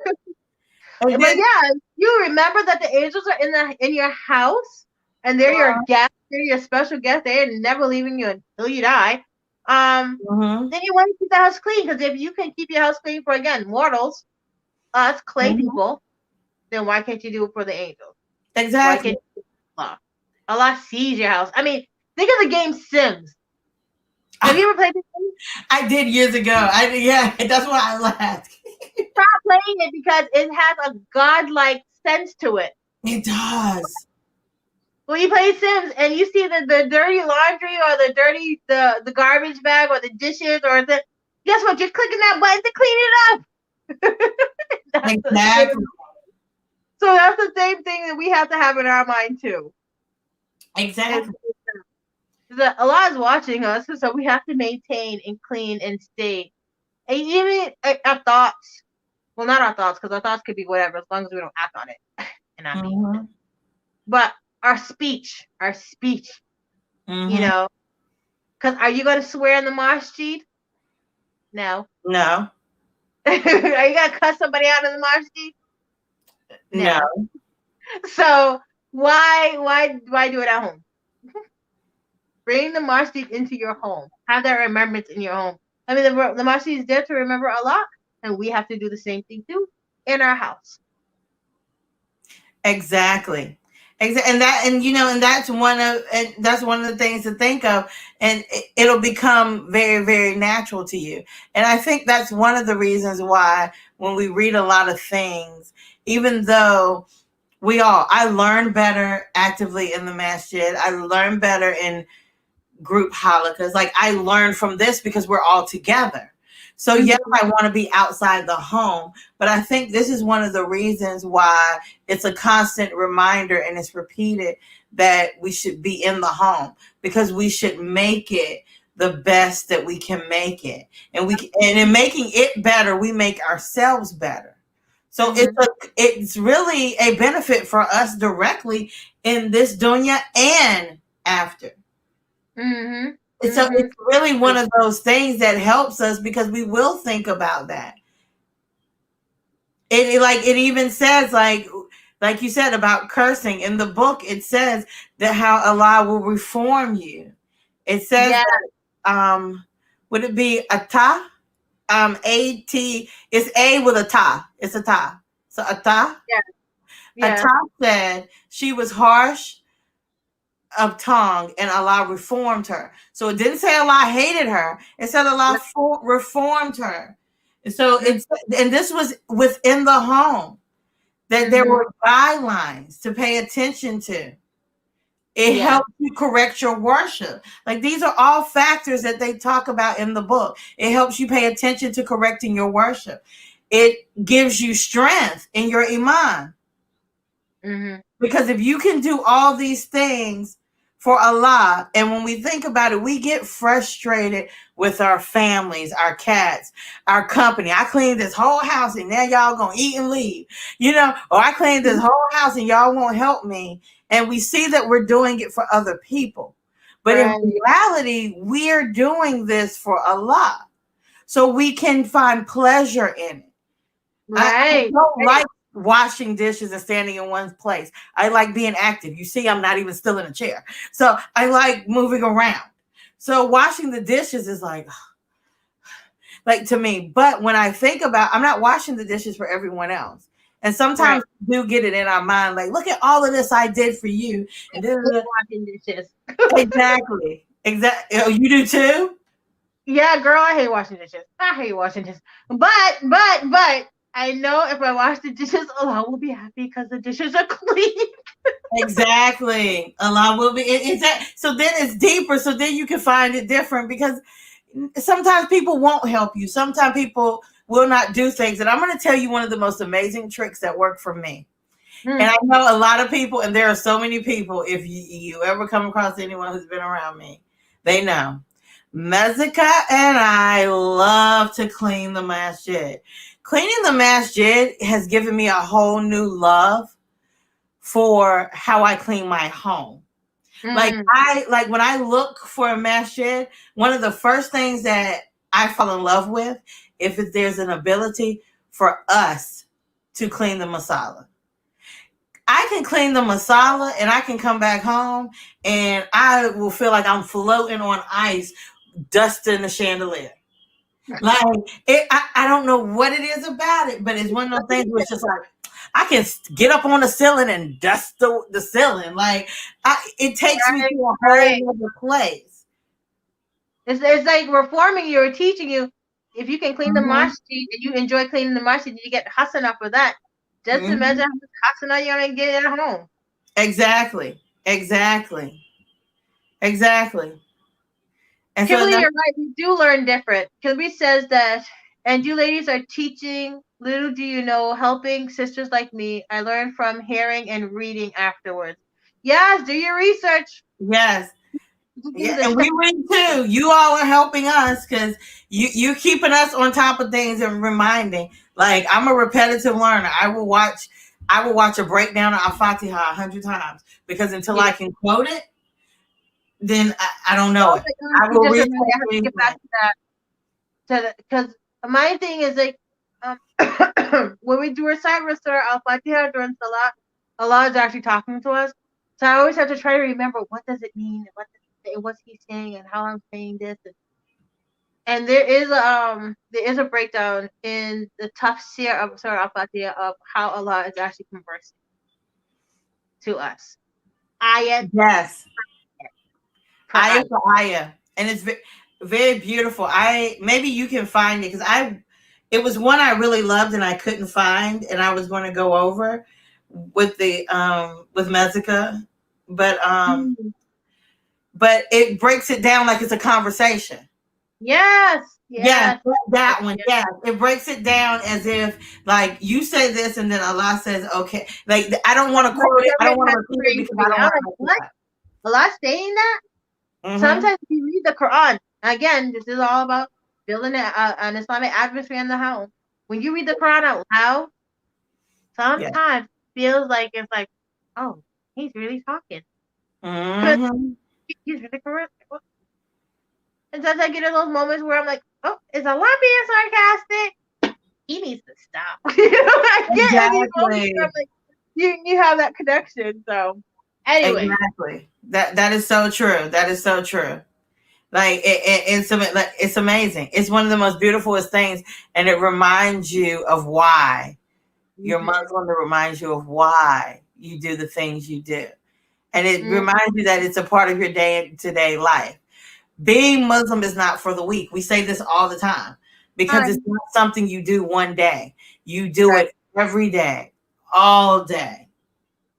But yeah, you remember that the angels are in your house, and they're your guests. They're your special guests. They're never leaving you until you die. Then you want to keep the house clean, because if you can keep your house clean for, again, mortals, us clay people, then why can't you do it for the angels? Exactly. Allah sees your house. I mean, think of the game Sims. Have you ever played this game? I did years ago. That's why I laughed. Stop playing it because it has a godlike sense to it. It does. when you play Sims and you see the dirty laundry or the garbage bag or the dishes or the guess what? You're clicking that button to clean it up. Exactly. So that's the same thing that we have to have in our mind too. Exactly. Allah is watching us, so we have to maintain and clean and stay. And even our thoughts. Well, not our thoughts, because our thoughts could be whatever, as long as we don't act on it and not be. But our speech, you know. Because are you going to swear in the masjid? No. No. Are you going to cuss somebody out in the masjid? No. So why do it at home? Bring the masjid into your home. Have that remembrance in your home. I mean, the masjid is there to remember Allah, and we have to do the same thing too in our house. Exactly. And that's one of the things to think of, and it'll become very, very natural to you. And I think that's one of the reasons why when we read a lot of things, even though I learn better actively in the masjid, I learn better in group halakas. Like I learned from this because we're all together. So yes, I want to be outside the home, but I think this is one of the reasons why it's a constant reminder and it's repeated that we should be in the home, because we should make it the best that we can make it. And in making it better, we make ourselves better. So it's really a benefit for us directly in this dunya and after. So it's really one of those things that helps us, because we will think about that. It even says, like you said about cursing in the book, it says that how Allah will reform you. It says that, would it be ata? A-T, it's A with a ta. It's a ta. So ata? Yeah. Ata said she was harsh of tongue and Allah reformed her. So it didn't say Allah hated her. It said Allah reformed her. And so and this was within the home, that there were guidelines to pay attention to. It helps you correct your worship. Like these are all factors that they talk about in the book. It helps you pay attention to correcting your worship. It gives you strength in your iman. Because if you can do all these things for Allah, and when we think about it, we get frustrated with our families, our cats, our company. I cleaned this whole house and now y'all gonna eat and leave, or I cleaned this whole house and y'all won't help me. And we see that we're doing it for other people. But in reality, we're doing this for Allah. So we can find pleasure in it. I don't like washing dishes and standing in one place. I like being active. You see, I'm not even still in a chair. So I like moving around. So washing the dishes is like to me. But when I think about, I'm not washing the dishes for everyone else. And sometimes we do get it in our mind, like, look at all of this I did for you. And then washing dishes. Exactly. Oh, you do too? Yeah, girl, I hate washing dishes. But I know if I wash the dishes, Allah will be happy because the dishes are clean. Exactly. Allah will be. So then it's deeper. So then you can find it different, because sometimes people won't help you. Sometimes people will not do things. And I'm going to tell you one of the most amazing tricks that work for me. And I know a lot of people, and there are so many people, if you ever come across anyone who's been around me, they know. Mezika and I love to clean the masjid. Cleaning the masjid has given me a whole new love for how I clean my home. Like when I look for a masjid, one of the first things that I fall in love with, if there's an ability for us to clean the masala. I can clean the masala and I can come back home and I will feel like I'm floating on ice, dusting the chandelier. Like I don't know what it is about it, but it's one of those things where it's just like I can get up on the ceiling and dust the ceiling. Like it takes me to a whole other place. It's like reforming you or teaching you. If you can clean the masjid and you enjoy cleaning the masjid, you get hasana for that. Just imagine how much hasana you're gonna get at home. Exactly. Exactly. Exactly. And so Kimberly, that, you're right. We do learn different. Kimberly says that, and you ladies are teaching. Little do you know, helping sisters like me. I learned from hearing and reading afterwards. Yes, do your research. yes. Give Yeah, you the and step. we read too. You all are helping us because you keeping us on top of things and reminding. Like I'm a repetitive learner. I will watch a breakdown of Al Fatiha 100 times because until Yeah. I can quote it, then I don't know Oh it. my gosh, I you will just read reminded me. I that have to get back replay. to that. Because my thing is like, when we do recite Surah Al Fatiha during Salah, Allah is actually talking to us. So I always have to try to remember what does it mean, and what's He saying, and how I'm saying this. And there is a breakdown in the tafsir of Surah Al Fatiha of how Allah is actually conversing to us. Ayat Yes, per ayah ayat. for ayah, and it's very beautiful. I maybe you can find it because I it was one I really loved and I couldn't find, and I was going to go over with the with Mezika, but Mm. but it breaks it down like it's a conversation. Yes, Yes, yes, yes, that one. yes. Yeah, it breaks it down as if like you say this and then Allah says okay. Like I don't want to My quote it. I don't stomach want to has repeat it crazy. because I don't I'm want like, to mess what? Allah saying that? it up. Sometimes you read the Quran. Again, this is all about building an Islamic atmosphere in the home. When you read the Quran out loud, Yeah. sometimes it feels like it's like, oh, he's really talking. Because Mm-hmm. he's really correct. And sometimes I get in those moments where I'm like, oh, is Allah being sarcastic? He needs to stop. I get in these moments where I'm Exactly. like, you have that connection. So, anyway. Exactly. That is so true. That is so true. Like it's amazing. It's one of the most beautifulest things, and it reminds you of why you're Mm-hmm. Muslim. It reminds you of why you do the things you do, and it Mm-hmm. reminds you that it's a part of your day to day life. Being Muslim is not for the weak. We say this all the time because it's not something you do one day. You do Right. it every day, all day.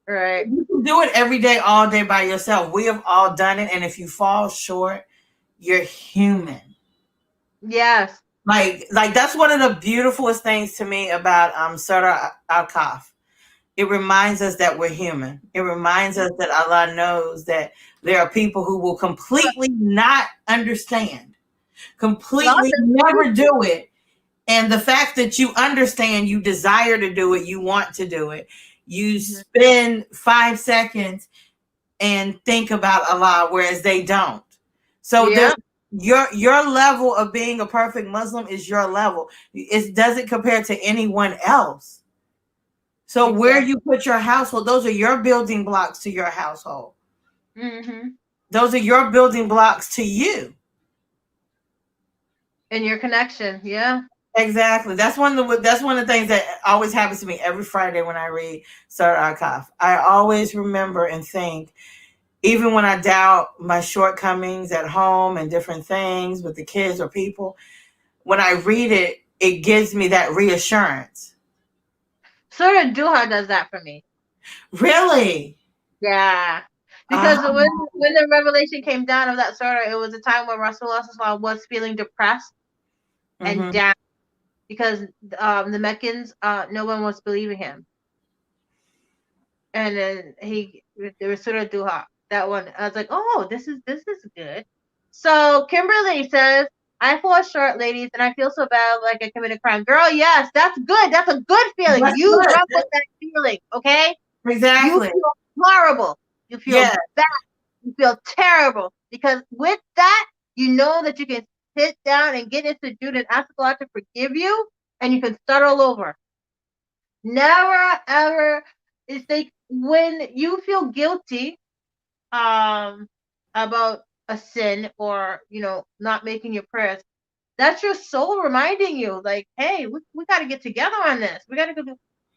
Right. You can do it every day, all day by yourself. We have all done it. And if you fall short, you're human. Yes. Like that's one of the beautifulest things to me about Surah Al-Kahf. It reminds us that we're human. It reminds us that Allah knows that there are people who will completely not understand, completely never do it. And the fact that you understand, you desire to do it, you want to do it, you Mhm. spend 5 seconds and think about Allah, whereas they don't. So there's Yeah. your level of being a perfect Muslim is your level. It doesn't compare to anyone else. So where Exactly. you put your household, those are your building blocks to your household. Mm-hmm. Those are your building blocks to you. And your connection. Yeah. Exactly. That's one of the things that always happens to me every Friday when I read Surah Al-Kahf. I always remember and think, even when I doubt my shortcomings at home and different things with the kids or people, when I read it, it gives me that reassurance. Surah Duha does that for me. Really? Yeah. Uh Because when the revelation came down of that surah, it was a time when Rasulullah SAW was feeling depressed and hmm down because the Meccans no one was believing him. And then there was Surah Duha. That one. I was like, oh, this is good. So Kimberly says, I fall short, ladies, and I feel so bad like I committed a crime. Girl, yes, that's good. That's a good feeling. That's You good. run with that feeling, okay? You Exactly. feel horrible. You feel Yeah. bad. You feel terrible. Because with that, you know that you can sit down and get into Jude and ask God to forgive you, and you can start all over. Never ever. It's like when you feel guilty um about a sin or not making your prayers, that's your soul reminding you like, hey, we got to get together on this. We got to go do.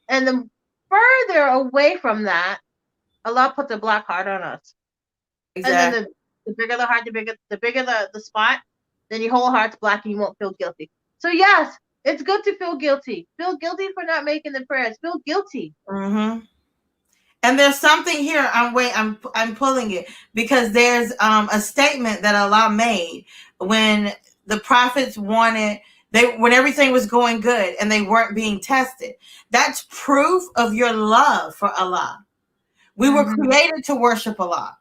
And the further away from that, Allah puts a black heart on us. And then Exactly. the bigger the heart, the bigger the spot, then your whole heart's black and you won't feel guilty. So yes, it's good to feel guilty. Feel guilty for not making the prayers. Feel guilty. hmm And there's something here. I'm pulling it because there's a statement that Allah made when the prophets wanted when everything was going good and they weren't being tested. That's proof of your love for Allah. We were created to worship Allah.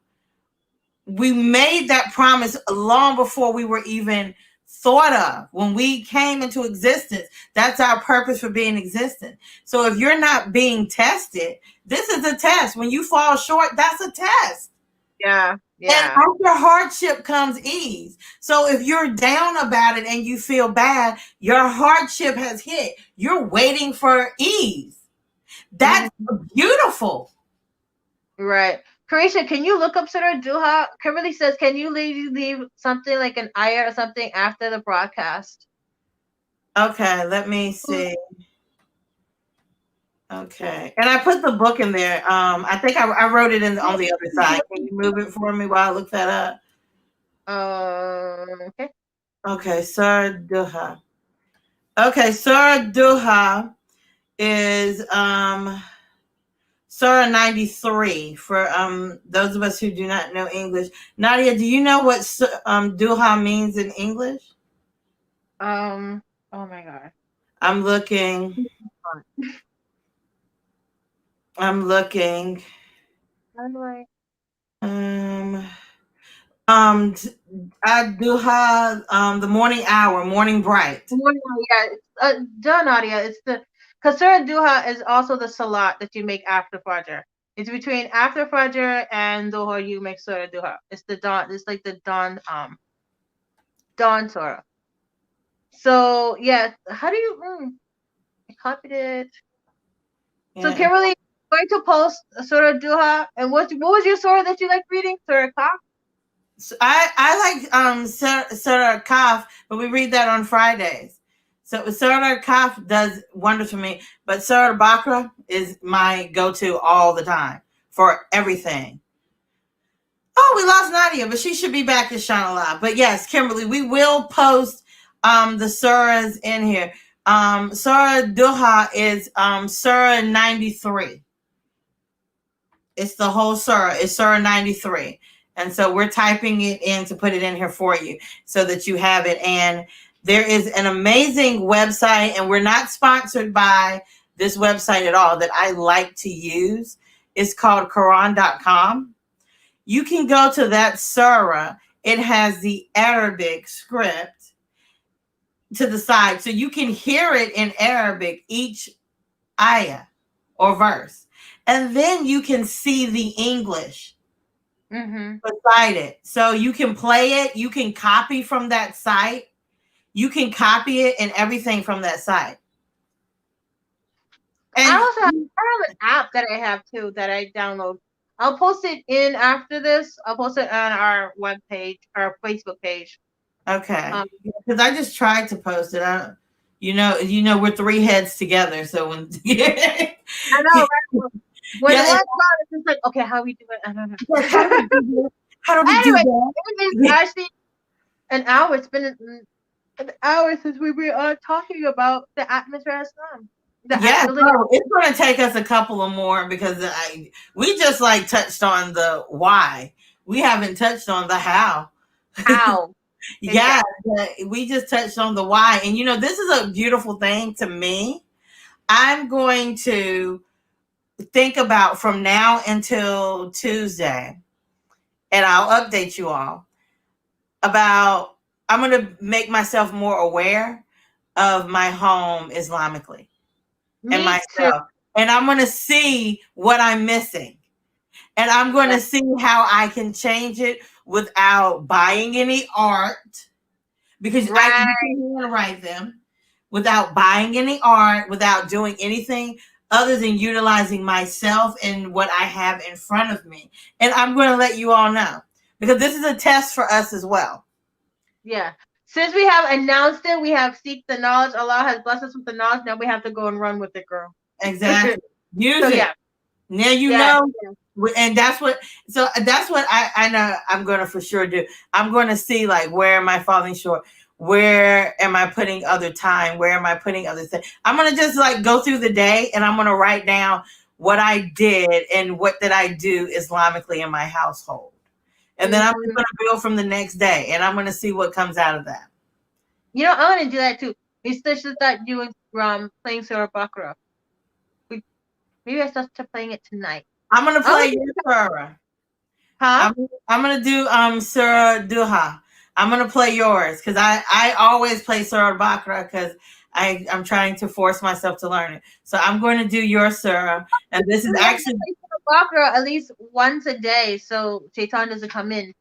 We made that promise long before we were even thought of. When we came into existence, that's our purpose for being existent. So if you're not being tested, this is a test. When you fall short, that's a test. Yeah. And after hardship comes ease. So if you're down about it and you feel bad, your hardship has hit. You're waiting for ease. That's beautiful. Right. Carisha, can you look up Surah Duha? Kimberly says, can you leave something like an ayah or something after the broadcast? Okay, let me see. Okay, and I put the book in there. I think I wrote it on the other side. Can you move it for me while I look that up? Okay. Okay, Surah Duha. Okay, Surah Duha is Surah 93 for those of us who do not know English. Nadia, do you know what Duha means in English? Oh my God. I'm looking. How do I? Duha, the morning hour, morning bright. Yeah, it's done, Nadia. It's because Surah Duha is also the salat that you make after Fajr. It's between after Fajr and Duha you make Surah Duha. It's the dawn. It's like the dawn Surah. So yeah, how do you? I copied it. Yeah. So Kimberly, I'm going to post Surah Duha. And what was your surah that you like reading? Surah Kaf? So I like Surah Kaf, but we read that on Fridays. So Surah Kaf does wonders for me, but Surah Bakra is my go-to all the time for everything. Oh, we lost Nadia, but she should be back, inshallah. But yes, Kimberly, we will post the surahs in here. Surah Duha is Surah 93. It's the whole surah. It's Surah 93. And so we're typing it in to put it in here for you so that you have it. And there is an amazing website, and we're not sponsored by this website at all, that I like to use. It's called Quran.com. You can go to that surah. It has the Arabic script to the side, so you can hear it in Arabic, each ayah or verse. And then you can see the English beside it. So you can play it. You can copy from that site. You can copy it and everything from that site. And I have an app that I have too that I download. I'll post it in after this. I'll post it on our webpage, our Facebook page. Okay. Because I just tried to post it. You know, we're three heads together. So when I know, right? When one it's just like, okay, how we do it? I don't know. How do we do that? It's actually an hour. It's been an hour since we were talking about the atmosphere of Islam. It's going to take us a couple of more because we just like touched on the why. We haven't touched on the how. How? Yeah, we just touched on the why. And you know, this is a beautiful thing to me. I'm going to think about from now until Tuesday, and I'll update you all about, I'm going to make myself more aware of my home Islamically and myself. Too. And I'm going to see what I'm missing. And I'm going to see how I can change it without buying any art, because I can write them, without buying any art, without doing anything other than utilizing myself and what I have in front of me. And I'm going to let you all know, because this is a test for us as well. Yeah. Since we have announced it, we have seeked the knowledge. Allah has blessed us with the knowledge. Now we have to go and run with it, girl. Exactly. Use it. Yeah. Now you know. And that's what I know I'm going to for sure do. I'm going to see, like, where am I falling short? Where am I putting other time? Where am I putting other things? I'm going to just like go through the day, and I'm going to write down what I did and what did I do Islamically in my household. And then I'm going to build from the next day, and I'm going to see what comes out of that. You know, I want to do that too. We should start doing playing Surah Bakra. Maybe I start playing it tonight. I'm going to play your Surah. Huh? I'm going to do Surah Duha. I'm going to play yours because I always play Surah Bakra because I'm trying to force myself to learn it. So I'm going to do your Surah. And this is actually Surah Bakra at least once a day so Shaitan doesn't come in.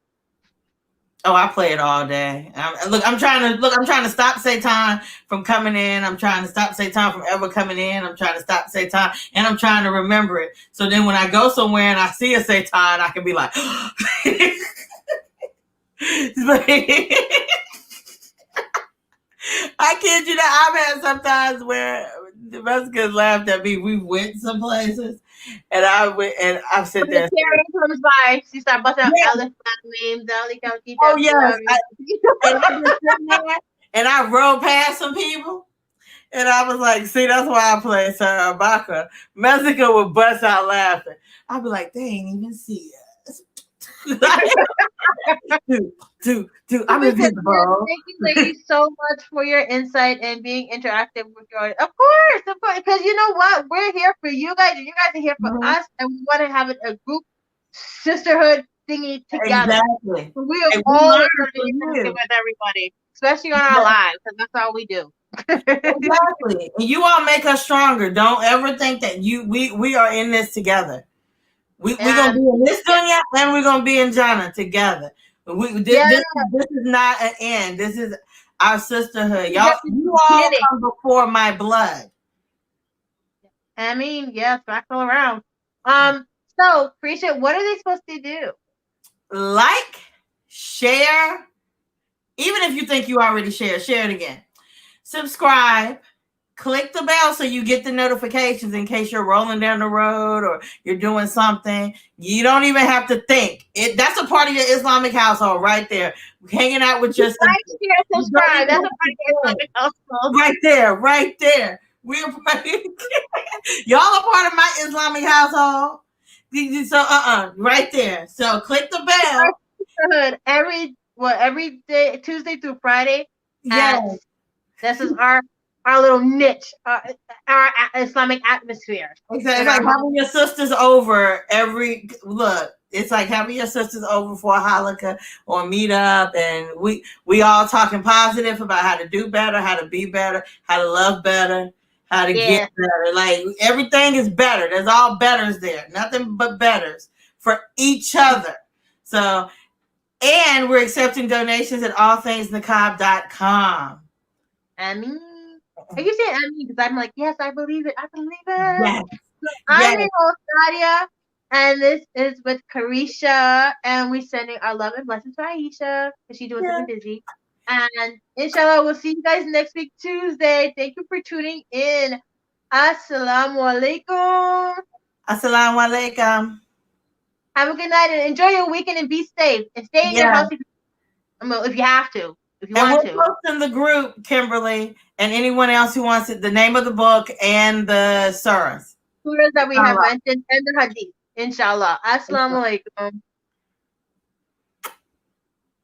Oh, I play it all day. I'm trying to stop Satan from coming in. I'm trying to stop Satan from ever coming in. I'm trying to stop Satan, and I'm trying to remember it. So then when I go somewhere and I see a Satan, I can be like, I kid you not. I've had sometimes where the Mexicans laughed at me. We went some places, and I've said there. The Karen comes by, she starts busting out Alice names, Oh yes, and I rode past some people, and I was like, "See, that's why I play Sarah Baca." Mexico would bust out laughing. I'd be like, "They ain't even see us." Dude, I'm invisible. Thank you, ladies, so much for your insight and being interactive with your audience. Of course, because you know what? We're here for you guys, and you guys are here for us, and we want to have a group sisterhood thingy together. Exactly. So we are always going to be interactive with everybody, especially on our lives, because that's all we do. Exactly. And you all make us stronger. Don't ever think that we are in this together. We're gonna be in this dunya and we're gonna be in Jannah together. This is not an end. This is our sisterhood. Y'all, you all come before my blood. I mean, yes, back all around. So appreciate. What are they supposed to do? Like, share. Even if you think you already shared, share it again. Subscribe. Click the bell so you get the notifications in case you're rolling down the road or you're doing something. You don't even have to think. That's a part of your Islamic household right there. Hanging out with your like, share, subscribe. That's a part of your Islamic household. Right there. Y'all are part of my Islamic household. So right there. So click the bell. Every day, Tuesday through Friday. Yes. This is our little niche, our Islamic atmosphere. Exactly. It's like having your sisters over it's like having your sisters over for a halakha or meet up, and we all talking positive about how to do better, how to be better, how to love better, how to get better. Like everything is better. There's all betters there. Nothing but betters for each other. So, and we're accepting donations at allthingsniqab.com. I mean, are you saying I mean? Because I'm like, yes, I believe it. I believe it. Yes. So I'm your host, Nadia, and this is with Carisha, and we're sending our love and blessings to Aisha because she's doing something busy. And inshallah, we'll see you guys next week, Tuesday. Thank you for tuning in. Assalamu alaikum. Assalamu alaikum. Have a good night and enjoy your weekend and be safe. And stay in your house if you have to. If you want to. We'll post in the group, Kimberly, and anyone else who wants it, the name of the book and the surahs. Surahs that we have mentioned and the hadith. Inshallah. Assalamu alaikum.